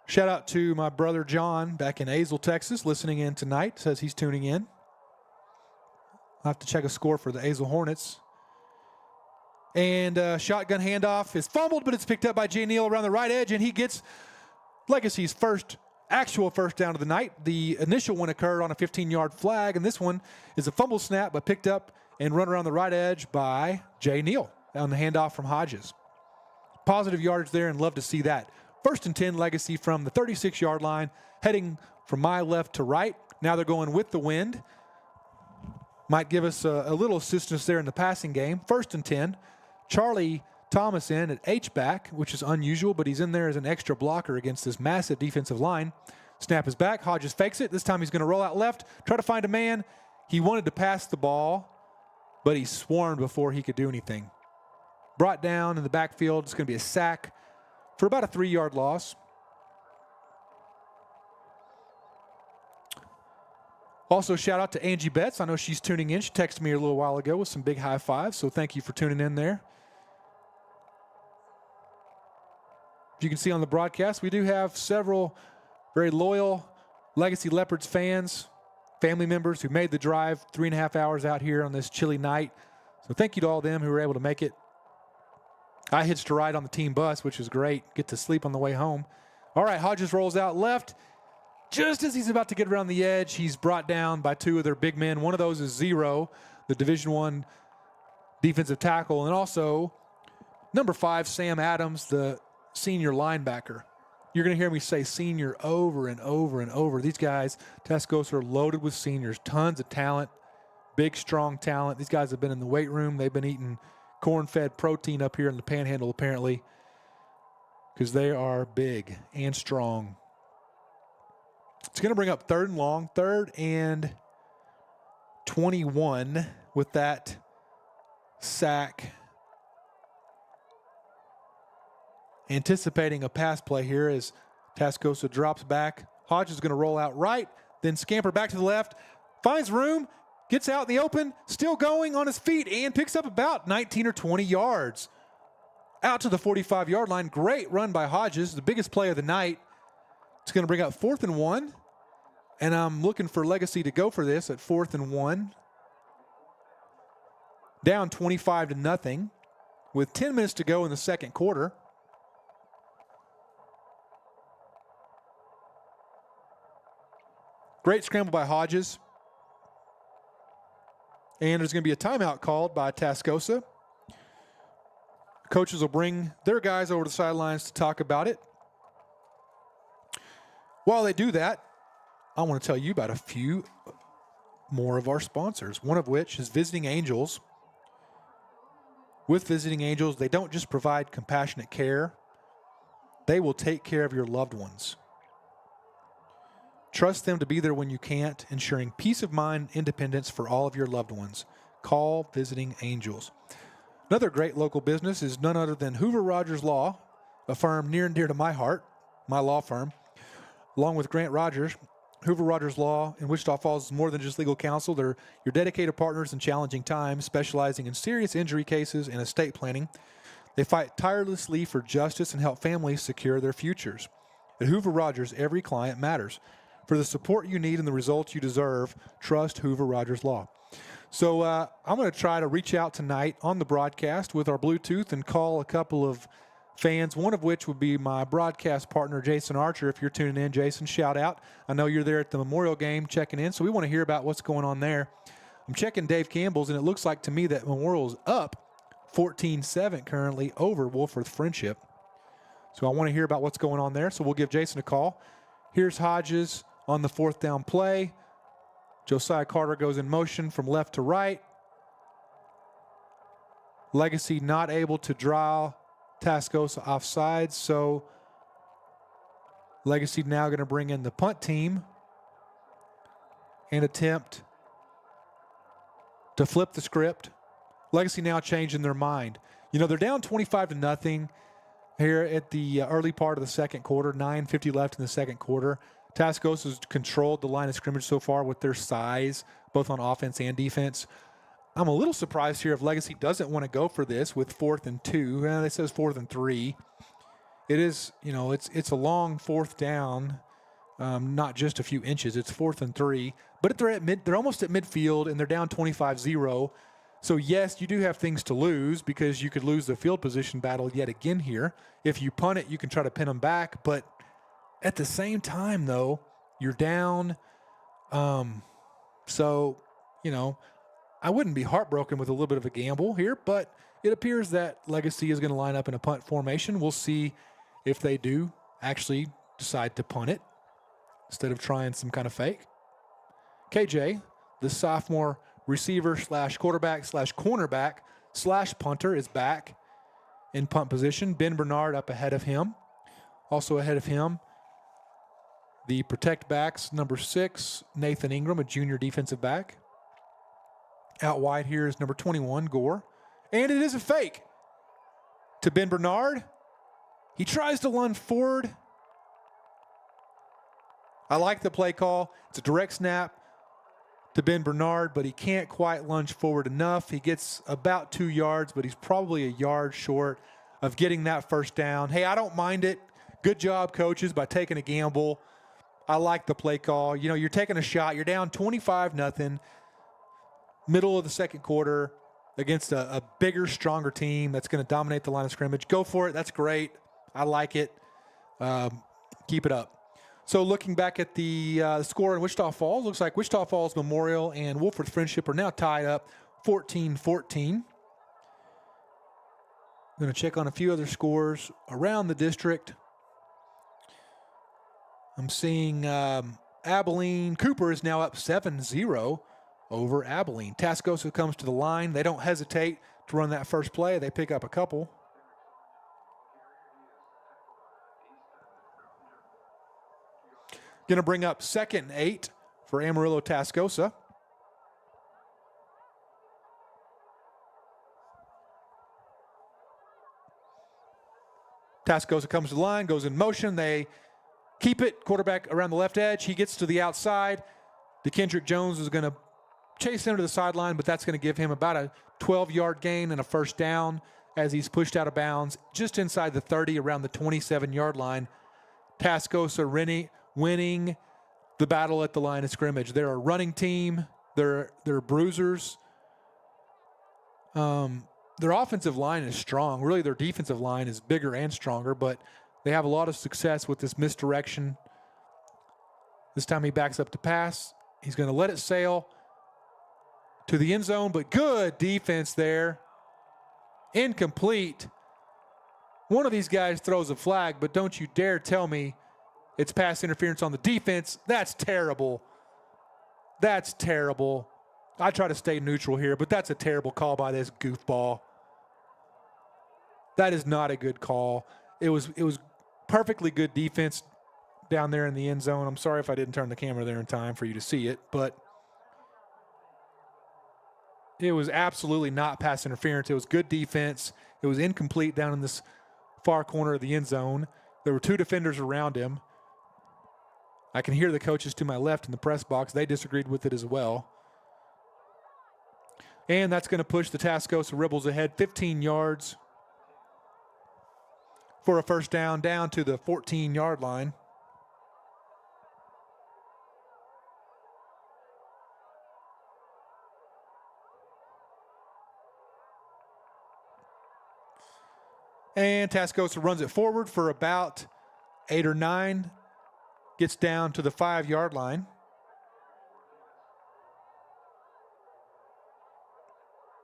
Speaker 3: Shout out to my brother John back in Azle, Texas, listening in tonight. Says he's tuning in. I'll have to check a score for the Azle Hornets. And shotgun handoff is fumbled, but it's picked up by Jay Neal around the right edge, and he gets Legacy's actual first down of the night. The initial one occurred on a 15-yard flag, and this one is a fumble snap, but picked up and run around the right edge by Jay Neal on the handoff from Hodges. Positive yardage there, and love to see that. 1st and 10 Legacy from the 36-yard line, heading from my left to right. Now they're going with the wind. Might give us a little assistance there in the passing game. 1st and 10. Charlie Thomas in at H-back, which is unusual, but he's in there as an extra blocker against this massive defensive line. Snap is back. Hodges fakes it. This time he's going to roll out left, try to find a man. He wanted to pass the ball, but he swarmed before he could do anything. Brought down in the backfield. It's going to be a sack for about a 3-yard loss. Also, shout out to Angie Betts. I know she's tuning in. She texted me a little while ago with some big high fives, so thank you for tuning in there. You can see on the broadcast, we do have several very loyal Legacy Leopards fans, family members who made the drive 3.5 hours out here on this chilly night. So thank you to all of them who were able to make it. I hitched a ride on the team bus, which was great. Get to sleep on the way home. All right, Hodges rolls out left. Just as he's about to get around the edge, he's brought down by 2 of their big men. One of those is Zero, the Division I defensive tackle, and also number 5, Sam Adams, the senior linebacker. You're going to hear me say senior over and over and over. These guys, Tascosa, are loaded with seniors. Tons of talent, big, strong talent. These guys have been in the weight room. They've been eating corn-fed protein up here in the Panhandle, apparently, because they are big and strong. It's going to bring up 3rd and long, 3rd and 21 with that sack. Anticipating a pass play here as Tascosa drops back. Hodges is going to roll out right, then scamper back to the left, finds room, gets out in the open, still going on his feet, and picks up about 19 or 20 yards. Out to the 45-yard line. Great run by Hodges, the biggest play of the night. It's going to bring up 4th and 1, and I'm looking for Legacy to go for this at 4th and 1. Down 25-0 with 10 minutes to go in the second quarter. Great scramble by Hodges. And there's going to be a timeout called by Tascosa. Coaches will bring their guys over to the sidelines to talk about it. While they do that, I want to tell you about a few more of our sponsors, one of which is Visiting Angels. With Visiting Angels, they don't just provide compassionate care, they will take care of your loved ones. Trust them to be there when you can't, ensuring peace of mind, independence for all of your loved ones. Call Visiting Angels. Another great local business is none other than Hoover Rogers Law, a firm near and dear to my heart, my law firm. Along with Grant Rogers, Hoover Rogers Law in Wichita Falls is more than just legal counsel. They're your dedicated partners in challenging times, specializing in serious injury cases and estate planning. They fight tirelessly for justice and help families secure their futures. At Hoover Rogers, every client matters. For the support you need and the results you deserve, trust Hoover Rogers Law. So I'm going to try to reach out tonight on the broadcast with our Bluetooth and call a couple of fans, one of which would be my broadcast partner, Jason Archer. If you're tuning in, Jason, shout out. I know you're there at the Memorial game checking in, so we want to hear about what's going on there. I'm checking Dave Campbell's, and it looks like to me that Memorial's up 14-7 currently over Wolford Friendship. So I want to hear about what's going on there, so we'll give Jason a call. Here's Hodges on the 4th down play. Josiah Carter goes in motion from left to right. Legacy not able to draw Tascosa offside, so Legacy now going to bring in the punt team and attempt to flip the script. Legacy now changing their mind. You know, they're down 25-0 here at the early part of the second quarter, 9:50 left in the second quarter. Tascosa's controlled the line of scrimmage so far with their size, both on offense and defense. I'm a little surprised here if Legacy doesn't want to go for this with 4th and 2. It says 4th and 3. It is, you know, it's a long 4th down, not just a few inches. It's 4th and 3. But they're almost at midfield, and they're down 25-0. So, yes, you do have things to lose because you could lose the field position battle yet again here. If you punt it, you can try to pin them back. But at the same time, though, you're down. So, I wouldn't be heartbroken with a little bit of a gamble here, but it appears that Legacy is going to line up in a punt formation. We'll see if they do actually decide to punt it instead of trying some kind of fake. KJ, the sophomore receiver / quarterback / cornerback / punter, is back in punt position. Ben Bernard up ahead of him. Also ahead of him, the protect backs, number 6, Nathan Ingram, a junior defensive back. Out wide here is number 21, Gore. And it is a fake to Ben Bernard. He tries to lunge forward. I like the play call. It's a direct snap to Ben Bernard, but he can't quite lunge forward enough. He gets about 2 yards, but he's probably a yard short of getting that first down. Hey, I don't mind it. Good job, coaches, by taking a gamble. I like the play call. You're taking a shot. You're down 25-0, middle of the second quarter against a bigger, stronger team that's going to dominate the line of scrimmage. Go for it. That's great. I like it. Keep it up. So looking back at the score in Wichita Falls, looks like Wichita Falls Memorial and Wolford Friendship are now tied up 14-14. I'm going to check on a few other scores around the district. I'm seeing Abilene. Cooper is now up 7-0 over Abilene. Tascosa comes to the line. They don't hesitate to run that first play. They pick up a couple. Going to bring up 2nd and 8 for Amarillo Tascosa. Tascosa comes to the line, goes in motion. They keep it. Quarterback around the left edge. He gets to the outside. DeKendrick Jones is going to chase him to the sideline, but that's going to give him about a 12-yard gain and a first down as he's pushed out of bounds just inside the 30, around the 27-yard line. Tascosa winning the battle at the line of scrimmage. They're a running team. They're bruisers. Their offensive line is strong. Really, their defensive line is bigger and stronger, but they have a lot of success with this misdirection. This time he backs up to pass. He's going to let it sail to the end zone, but good defense there. Incomplete. One of these guys throws a flag, but don't you dare tell me it's pass interference on the defense. That's terrible. That's terrible. I try to stay neutral here, but that's a terrible call by this goofball. That is not a good call. It was perfectly good defense down there in the end zone. I'm sorry if I didn't turn the camera there in time for you to see it, but it was absolutely not pass interference. It was good defense. It was incomplete down in this far corner of the end zone. There were 2 defenders around him. I can hear the coaches to my left in the press box. They disagreed with it as well. And that's going to push the Tascosa Rebels ahead 15 yards for a first down to the 14-yard line. And Tascosa runs it forward for about 8 or 9. Gets down to the 5-yard line.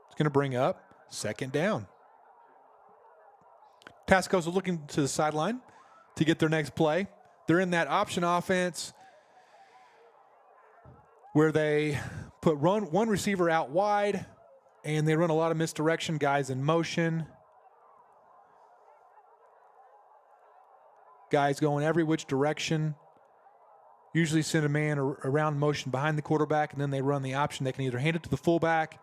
Speaker 3: It's going to bring up 2nd down. Tascosa looking to the sideline to get their next play. They're in that option offense where they put one receiver out wide and they run a lot of misdirection, guys in motion. Guys going every which direction. Usually send a man around motion behind the quarterback, and then they run the option. They can either hand it to the fullback.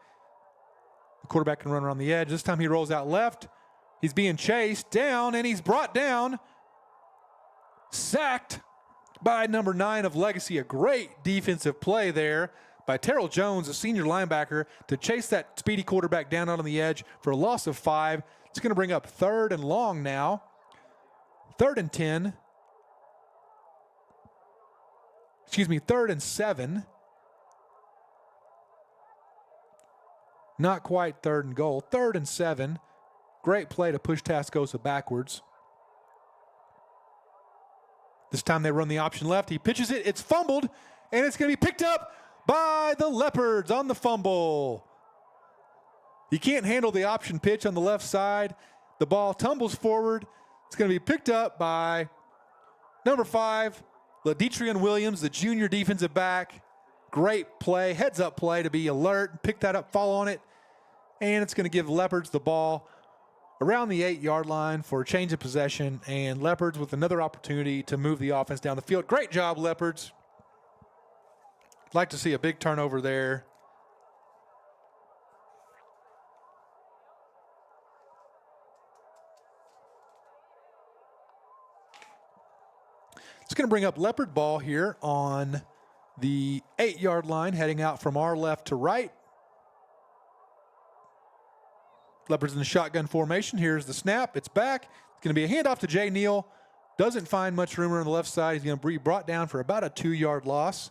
Speaker 3: The quarterback can run around the edge. This time he rolls out left. He's being chased down, and he's brought down. Sacked by number 9 of Legacy. A great defensive play there by Terrell Jones, a senior linebacker, to chase that speedy quarterback down out on the edge for a loss of 5. It's going to bring up 3rd and long now. 3rd and 10. 3rd and 7. Not quite 3rd and goal. 3rd and 7. Great play to push Tascosa backwards. This time they run the option left. He pitches it. It's fumbled, and it's going to be picked up by the Leopards on the fumble. He can't handle the option pitch on the left side. The ball tumbles forward. It's going to be picked up by number 5, LaDetrian Williams, the junior defensive back. Great play, heads-up play to be alert, pick that up, fall on it, and it's going to give Leopards the ball around the 8-yard line for a change of possession, and Leopards with another opportunity to move the offense down the field. Great job, Leopards. I'd like to see a big turnover there. It's going to bring up Leopard ball here on the 8-yard line, heading out from our left to right. Leopards in the shotgun formation. Here's the snap. It's back. It's going to be a handoff to Jay Neal. Doesn't find much room on the left side. He's going to be brought down for about a 2-yard loss.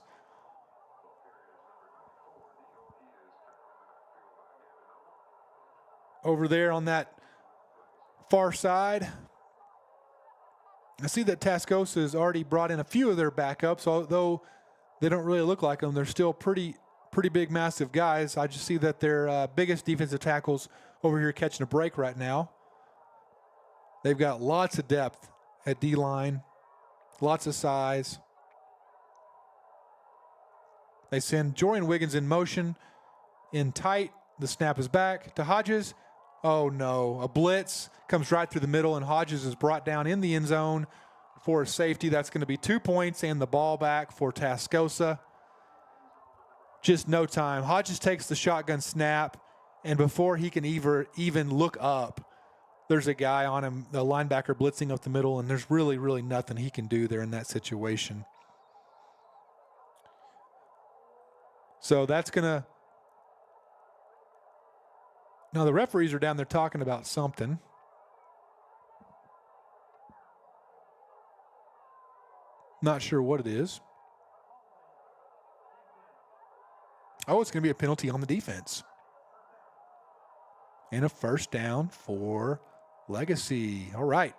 Speaker 3: Over there on that far side, I see that Tascosa has already brought in a few of their backups, although they don't really look like them. They're still pretty big, massive guys. I just see that their biggest defensive tackles over here catching a break right now. They've got lots of depth at D-line, lots of size. They send Jorian Wiggins in motion, in tight. The snap is back to Hodges. Oh, no. A blitz comes right through the middle, and Hodges is brought down in the end zone for a safety. That's going to be 2 points and the ball back for Tascosa. Just no time. Hodges takes the shotgun snap, and before he can even look up, there's a guy on him, the linebacker blitzing up the middle, and there's really nothing he can do there in that situation. So that's going to... Now, the referees are down there talking about something. Not sure what it is. Oh, it's going to be a penalty on the defense. And a first down for Legacy. All right.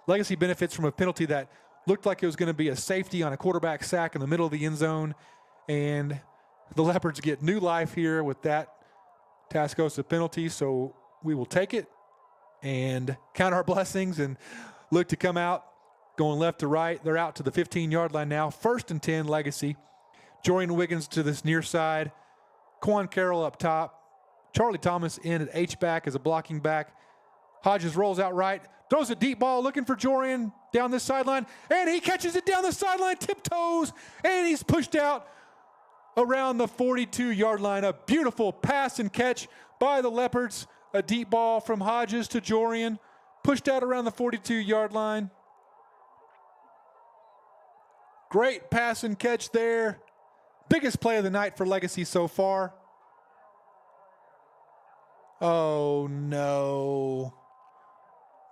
Speaker 3: Legacy benefits from a penalty that looked like it was going to be a safety on a quarterback sack in the middle of the end zone. And the Leopards get new life here with that Tascosa penalty, so we will take it and count our blessings and look to come out going left to right. They're out to the 15-yard line now. 1st and 10, Legacy. Jorian Wiggins to this near side. Quan Carroll up top. Charlie Thomas in at H-back as a blocking back. Hodges rolls out right, throws a deep ball looking for Jorian down this sideline, and he catches it down the sideline, tiptoes, and he's pushed out around the 42-yard line. A beautiful pass and catch by the Leopards. A deep ball from Hodges to Jorian. Pushed out around the 42-yard line. Great pass and catch there. Biggest play of the night for Legacy so far. Oh, no.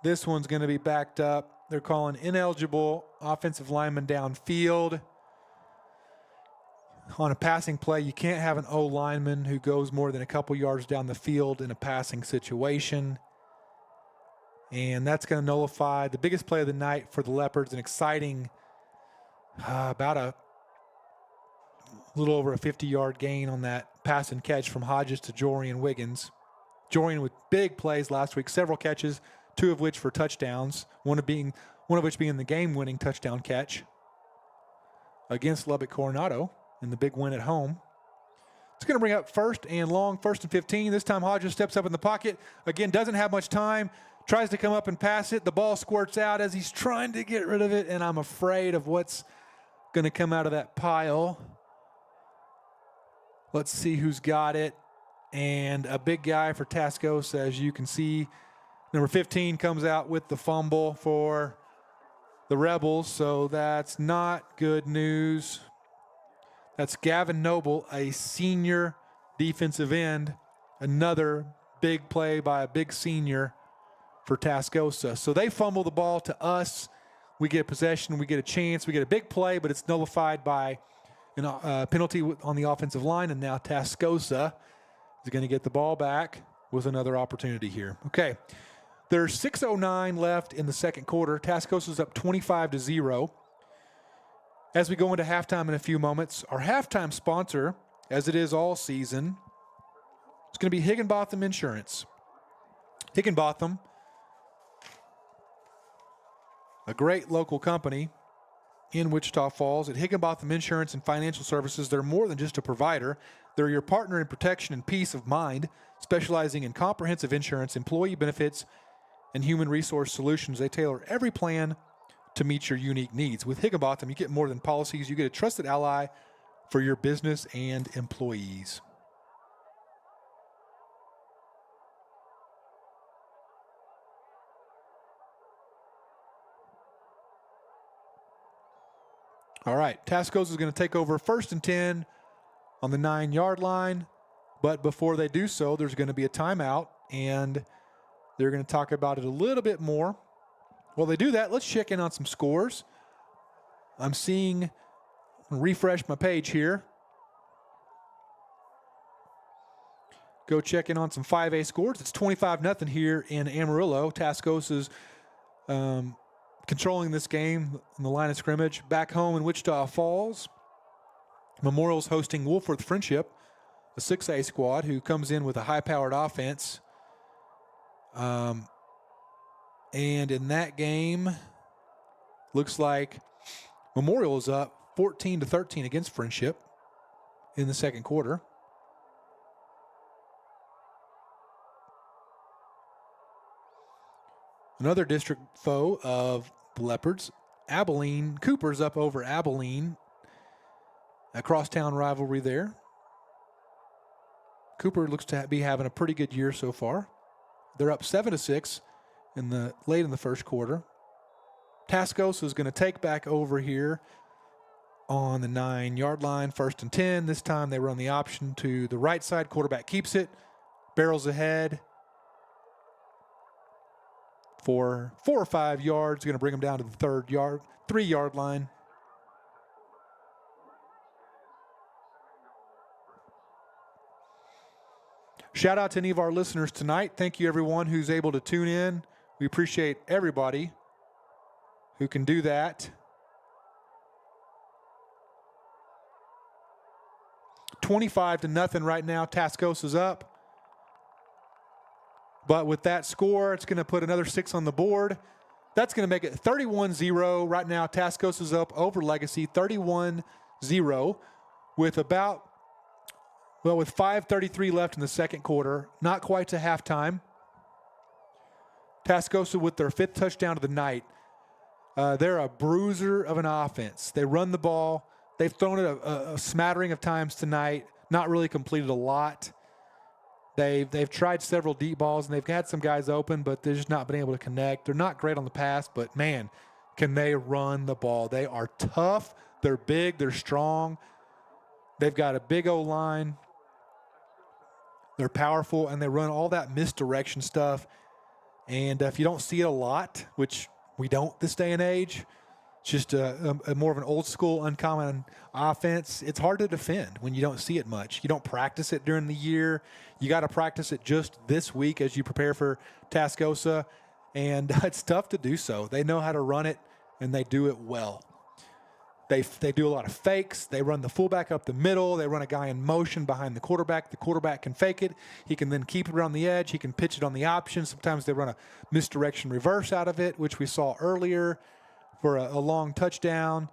Speaker 3: This one's going to be backed up. They're calling ineligible offensive lineman downfield. On a passing play, you can't have an O lineman who goes more than a couple yards down the field in a passing situation. And that's going to nullify the biggest play of the night for the Leopards, an exciting, about a little over a 50-yard gain on that pass and catch from Hodges to Jorian Wiggins. Jorian with big plays last week, several catches, 2 of which for touchdowns, one of which being the game-winning touchdown catch against Lubbock Coronado in the big win at home. It's going to bring up 1st and long, 1st and 15. This time Hodges steps up in the pocket. Again, doesn't have much time. Tries to come up and pass it. The ball squirts out as he's trying to get rid of it, and I'm afraid of what's going to come out of that pile. Let's see who's got it. And a big guy for Tascosa, as you can see. Number 15 comes out with the fumble for the Rebels, so that's not good news. That's Gavin Noble, a senior defensive end. Another big play by a big senior for Tascosa. So they fumble the ball to us. We get possession. We get a chance. We get a big play, but it's nullified by a penalty on the offensive line. And now Tascosa is going to get the ball back with another opportunity here. Okay, there's 6:09 left in the second quarter. Tascosa's up 25-0. As we go into halftime in a few moments, our halftime sponsor, as it is all season, is going to be Higginbotham Insurance. Higginbotham, a great local company in Wichita Falls. At Higginbotham Insurance and Financial Services, they're more than just a provider. They're your partner in protection and peace of mind, specializing in comprehensive insurance, employee benefits, and human resource solutions. They tailor every plan to meet your unique needs. With Higginbotham, you get more than policies. You get a trusted ally for your business and employees. All right, Tascosa is going to take over 1st and 10 on the 9-yard line. But before they do so, there's going to be a timeout, and they're going to talk about it a little bit more. While they do that, let's check in on some scores. I'm seeing, refresh my page here. Go check in on some 5A scores. It's 25-0 here in Amarillo. Tascosa's controlling this game in the line of scrimmage. Back home in Wichita Falls, Memorial's hosting Wolfforth Friendship, a 6A squad who comes in with a high-powered offense. And in that game, looks like Memorial is up 14-13 against Friendship in the second quarter. Another district foe of the Leopards, Abilene. Cooper's up over Abilene. A crosstown rivalry there. Cooper looks to be having a pretty good year so far. They're up 7-6 late in the first quarter. Tascosa is going to take back over here on the 9-yard line, 1st and 10. This time they run the option to the right side. Quarterback keeps it, barrels ahead for 4 or 5 yards. Going to bring them down to the 3-yard line. Shout out to any of our listeners tonight. Thank you, everyone who's able to tune in. We appreciate everybody who can do that. 25-0 right now. Tascosa's up. But with that score, it's going to put another 6 on the board. That's going to make it 31-0. Right now, Tascosa's up over Legacy, 31-0, with 5:33 left in the second quarter. Not quite to halftime. Tascosa with their 5th touchdown of the night. They're a bruiser of an offense. They run the ball. They've thrown it a smattering of times tonight, not really completed a lot. They've tried several deep balls, and they've had some guys open, but they've just not been able to connect. They're not great on the pass, but, man, can they run the ball. They are tough. They're big. They're strong. They've got a big O-line. They're powerful, and they run all that misdirection stuff. And if you don't see it a lot, which we don't this day and age, it's just a more of an old-school, uncommon offense. It's hard to defend when you don't see it much. You don't practice it during the year. You got to practice it just this week as you prepare for Tascosa, and it's tough to do so. They know how to run it, and they do it well. They do a lot of fakes. They run the fullback up the middle. They run a guy in motion behind the quarterback. The quarterback can fake it. He can then keep it around the edge. He can pitch it on the option. Sometimes they run a misdirection reverse out of it, which we saw earlier for a long touchdown.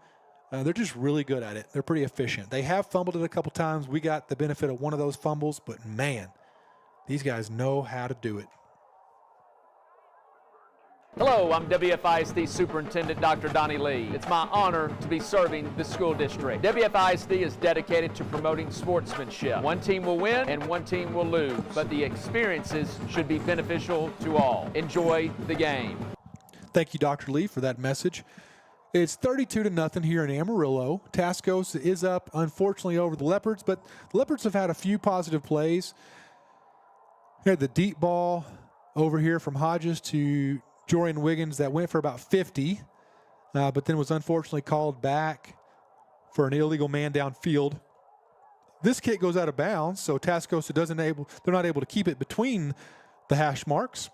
Speaker 3: They're just really good at it. They're pretty efficient. They have fumbled it a couple times. We got the benefit of one of those fumbles, but, man, these guys know how to do it.
Speaker 14: Hello, I'm WFISD Superintendent Dr. Donnie Lee. It's my honor to be serving the school district. WFISD is dedicated to promoting sportsmanship. One team will win and one team will lose, but the experiences should be beneficial to all. Enjoy the game.
Speaker 3: Thank you, Dr. Lee, for that message. It's 32-0 here in Amarillo. Tascosa is up, unfortunately, over the Leopards, but the Leopards have had a few positive plays. We had the deep ball over here from Hodges to Jorian Wiggins that went for about 50, but then was unfortunately called back for an illegal man downfield. This kick goes out of bounds, so Tascosa they're not able to keep it between the hash marks.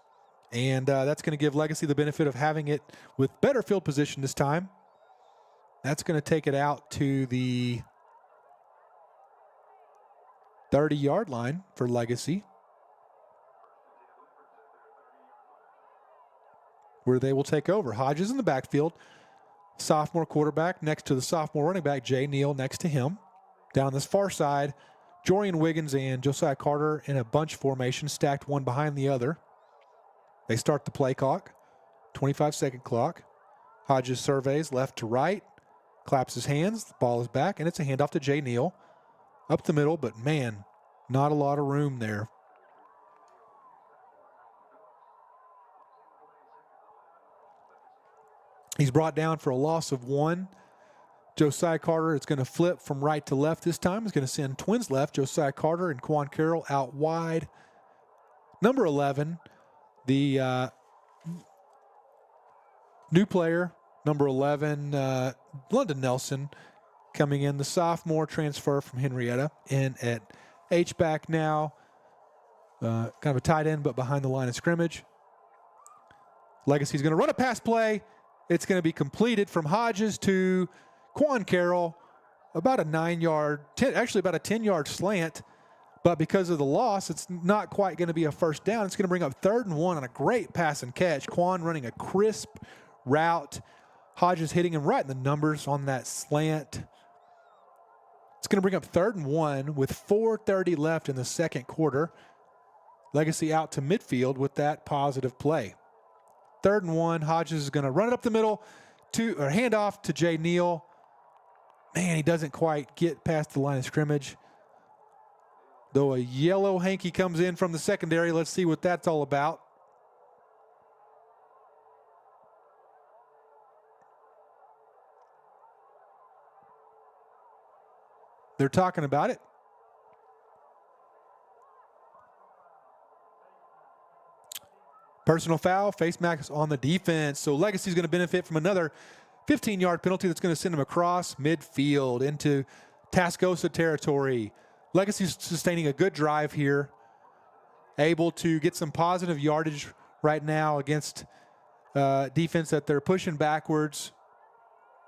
Speaker 3: And that's going to give Legacy the benefit of having it with better field position this time. That's going to take it out to the 30-yard line for Legacy, where they will take over. Hodges in the backfield, sophomore quarterback next to the sophomore running back, Jay Neal, next to him. Down this far side, Jorian Wiggins and Josiah Carter in a bunch formation, stacked one behind the other. They start the play clock, 25-second clock. Hodges surveys left to right, claps his hands, the ball is back, and it's a handoff to Jay Neal. Up the middle, but man, not a lot of room there. He's brought down for a loss of 1. Josiah Carter is going to flip from right to left this time. He's going to send twins left, Josiah Carter and Quan Carroll out wide. Number 11, the new player, number 11, London Nelson, coming in, the sophomore transfer from Henrietta, in at H-back now. Kind of a tight end, but behind the line of scrimmage. Legacy's going to run a pass play. It's going to be completed from Hodges to Quan Carroll, about a 9-yard, actually about a 10-yard slant. But because of the loss, it's not quite going to be a first down. It's going to bring up 3rd and 1 on a great pass and catch. Quan running a crisp route. Hodges hitting him right in the numbers on that slant. It's going to bring up 3rd and 1 with 4:30 left in the second quarter. Legacy out to midfield with that positive play. 3rd and 1. Hodges is going to run it up the middle hand off to Jay Neal. Man, he doesn't quite get past the line of scrimmage. Though a yellow hanky comes in from the secondary. Let's see what that's all about. They're talking about it. Personal foul, face mask on the defense. So Legacy's going to benefit from another 15-yard penalty that's going to send them across midfield into Tascosa territory. Legacy's sustaining a good drive here, able to get some positive yardage right now against defense that they're pushing backwards.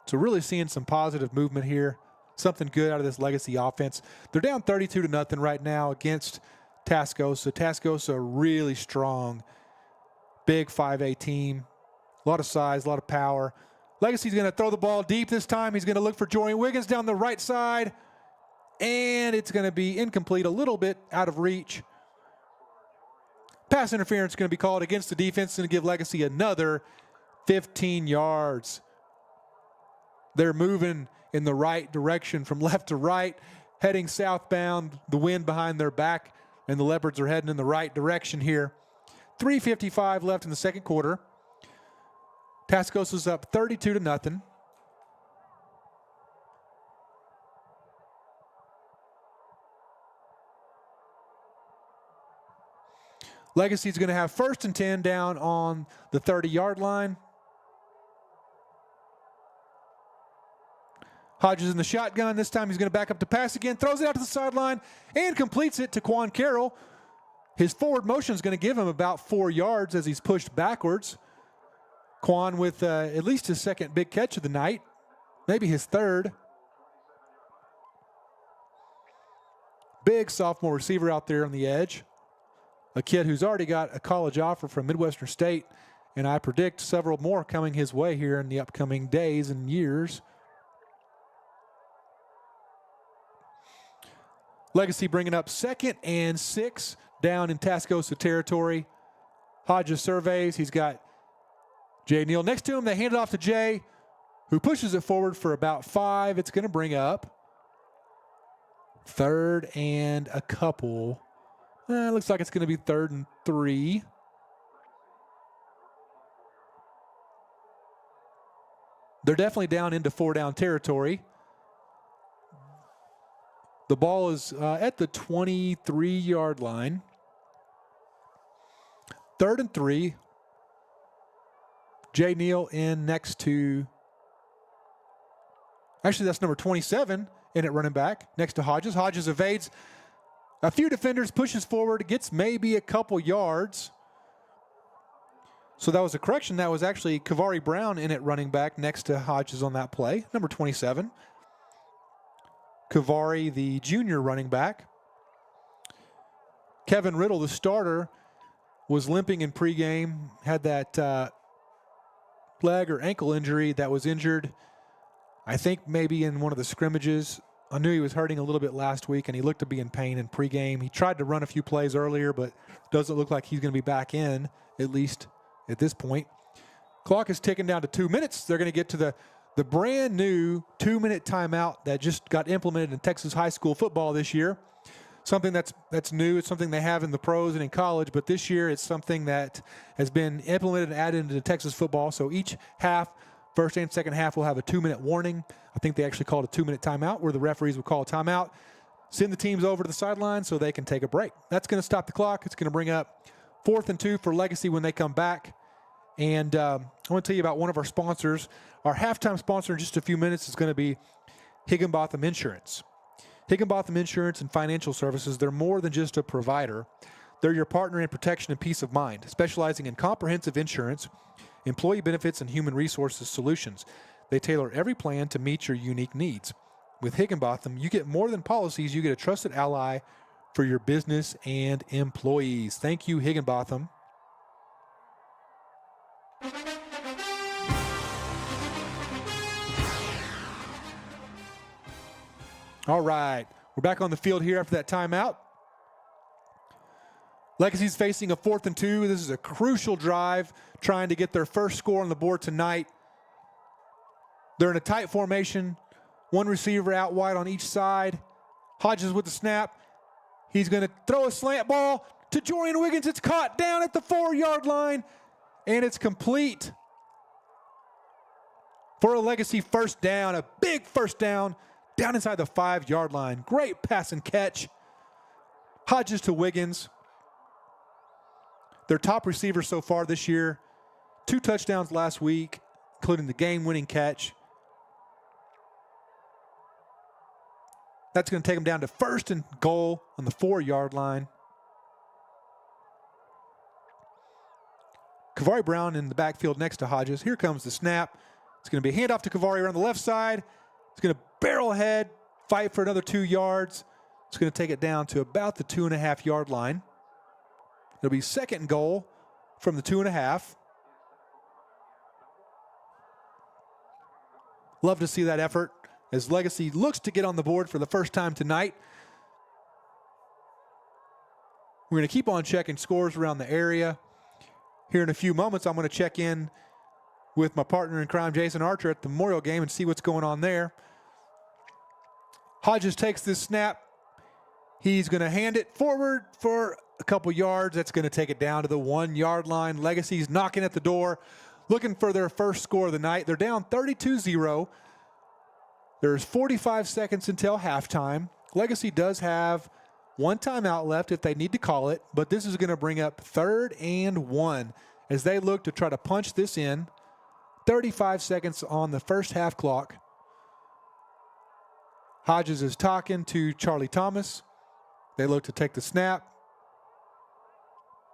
Speaker 3: So really seeing some positive movement here. Something good out of this Legacy offense. They're down 32-0 right now against Tascosa. Tascosa really strong, big 5A team. A lot of size, a lot of power. Legacy's going to throw the ball deep this time. He's going to look for Jorian Wiggins down the right side. And it's going to be incomplete, a little bit out of reach. Pass interference going to be called against the defense and give Legacy another 15 yards. They're moving in the right direction from left to right, heading southbound, the wind behind their back, and the Leopards are heading in the right direction here. 3:55 left in the second quarter. Tascosa's up 32-0. Legacy's going to have 1st and 10 down on the 30-yard line. Hodges in the shotgun. This time he's going to back up to pass again. Throws it out to the sideline and completes it to Quan Carroll. His forward motion is going to give him about 4 yards as he's pushed backwards. Quan with at least his second big catch of the night, maybe his third. Big sophomore receiver out there on the edge. A kid who's already got a college offer from Midwestern State, and I predict several more coming his way here in the upcoming days and years. Legacy bringing up 2nd and 6 down in Tascosa territory. Hodges surveys. He's got Jay Neal next to him. They hand it off to Jay, who pushes it forward for about 5. It's going to bring up 3rd and a couple. Looks like it's going to be 3rd and 3. They're definitely down into 4-down territory. The ball is at the 23-yard line. 3rd and 3. Jay Neal in next to, actually that's number 27, in at running back next to Hodges. Hodges evades a few defenders, pushes forward, gets maybe a couple yards. So that was a correction. That was actually Kavari Brown in at running back next to Hodges on that play, number 27. Kavari, the junior running back. Kevin Riddle, the starter, was limping in pregame, had that leg or ankle injury that was injured, I think maybe in one of the scrimmages. I knew he was hurting a little bit last week, and he looked to be in pain in pregame. He tried to run a few plays earlier, but doesn't look like he's going to be back in, at least at this point. Clock is ticking down to 2 minutes. They're going to get to the brand new 2-minute timeout that just got implemented in Texas high school football this year. Something that's new. It's something they have in the pros and in college, but this year it's something that has been implemented and added into Texas football. So each half, first and second half, will have a 2-minute warning. I think they actually called a 2-minute timeout, where the referees would call a timeout, send the teams over to the sideline so they can take a break. That's going to stop the clock. It's going to bring up 4th and 2 for Legacy when they come back. And I want to tell you about one of our sponsors. Our halftime sponsor in just a few minutes is going to be Higginbotham Insurance. Higginbotham Insurance and Financial Services, they're more than just a provider. They're your partner in protection and peace of mind, specializing in comprehensive insurance, employee benefits, and human resources solutions. They tailor every plan to meet your unique needs. With Higginbotham, you get more than policies. You get a trusted ally for your business and employees. Thank you, Higginbotham. All right, we're back on the field here after that timeout. Legacy's facing a 4th and 2. This is a crucial drive, trying to get their first score on the board tonight. They're in a tight formation, one receiver out wide on each side. Hodges with the snap. He's going to throw a slant ball to Jorian Wiggins. It's caught down at the 4-yard line, and it's complete for a Legacy first down, a big first down. Down inside the 5-yard line. Great pass and catch. Hodges to Wiggins. Their top receiver so far this year. 2 touchdowns last week, including the game-winning catch. That's going to take them down to 1st and goal on the 4-yard line. Kavari Brown in the backfield next to Hodges. Here comes the snap. It's going to be a handoff to Kavari around the left side. It's going to barrel ahead, fight for another 2 yards. It's going to take it down to about the 2.5-yard line. It'll be 2nd and goal from the 2.5. Love to see that effort as Legacy looks to get on the board for the first time tonight. We're going to keep on checking scores around the area. Here in a few moments, I'm going to check in with my partner in crime, Jason Archer, at the Memorial game and see what's going on there. Hodges takes this snap. He's going to hand it forward for a couple yards. That's going to take it down to the 1-yard line. Legacy's knocking at the door, looking for their first score of the night. They're down 32-0. There's 45 seconds until halftime. Legacy does have 1 timeout left if they need to call it, but this is going to bring up 3rd and 1 as they look to try to punch this in. 35 seconds on the first half clock. Hodges is talking to Charlie Thomas. They look to take the snap.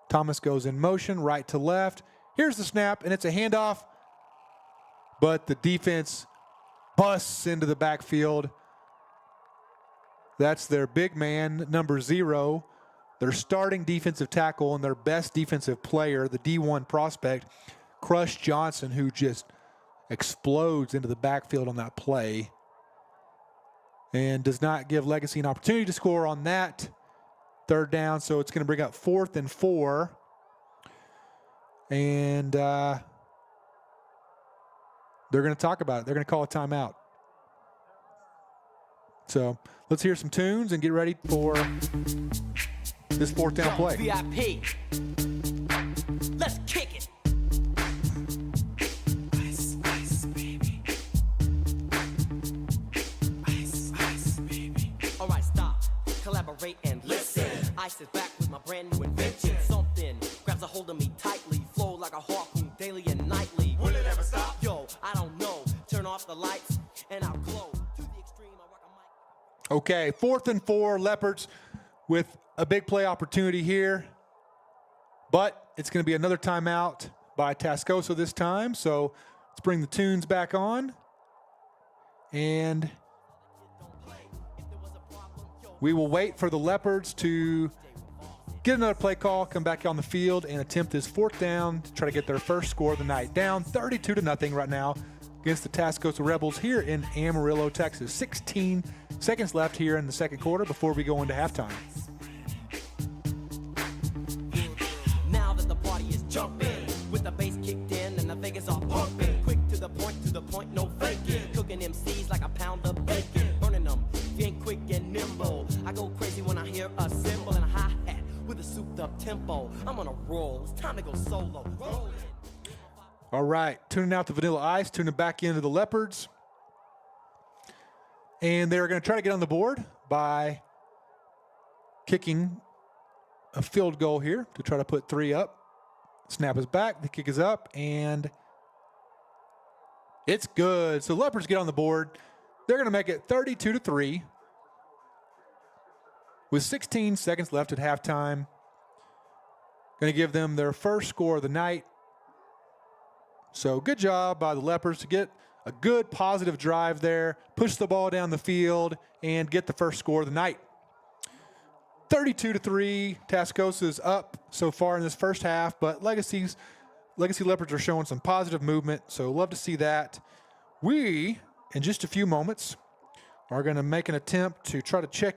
Speaker 3: Thomas goes in motion, right to left. Here's the snap, and it's a handoff. But the defense busts into the backfield. That's their big man, number 0. Their starting defensive tackle and their best defensive player, the D1 prospect, Crush Johnson, who just explodes into the backfield on that play and does not give Legacy an opportunity to score on that 3rd down. So it's going to bring up 4th and 4. And they're going to talk about it. They're going to call a timeout. So let's hear some tunes and get ready for this 4th down play.
Speaker 15: VIP. Let's kick it. Ice, ice, baby. Ice, ice, baby. All right, stop. Collaborate and listen. Ice is back with my brand new invention. Something grabs a hold of me tightly. Flow like a harpoon daily and nightly. Will it ever stop? Yo, I don't know. Turn off the lights and I'll glow. To the extreme, I rock a mic.
Speaker 3: Okay, 4th and 4, Leopards with a big play opportunity here. But it's going to be another timeout by Tascosa this time. So let's bring the tunes back on. And we will wait for the Leopards to get another play call, come back on the field, and attempt this 4th down to try to get their first score of the night. Down 32-0 right now against the Tascosa Rebels here in Amarillo, Texas. 16 seconds left here in the second quarter before we go into halftime.
Speaker 15: Now that the party is jumping, with the bass kicked in and the Vegas are pumping. Quick to the point, no faking. Cooking MCs like a pound of bacon. Burning them, being quick and nimble. I go crazy when I hear a cymbal and a hi-hat with a souped up tempo. I'm on a roll, it's time to go solo. Rolling.
Speaker 3: All right, tuning out the Vanilla Ice, tuning back into the Leopards. And they're going to try to get on the board by kicking a field goal here to try to put 3 up. Snap is back, the kick is up, and it's good. So Leopards get on the board. They're going to make it 32-3 with 16 seconds left at halftime. Going to give them their first score of the night. So good job by the Leopards to get a good positive drive there, push the ball down the field, and get the first score of the night. 32-3, Tascosa is up so far in this first half, but Legacy Leopards are showing some positive movement, so love to see that. We, in just a few moments, are going to make an attempt to try to check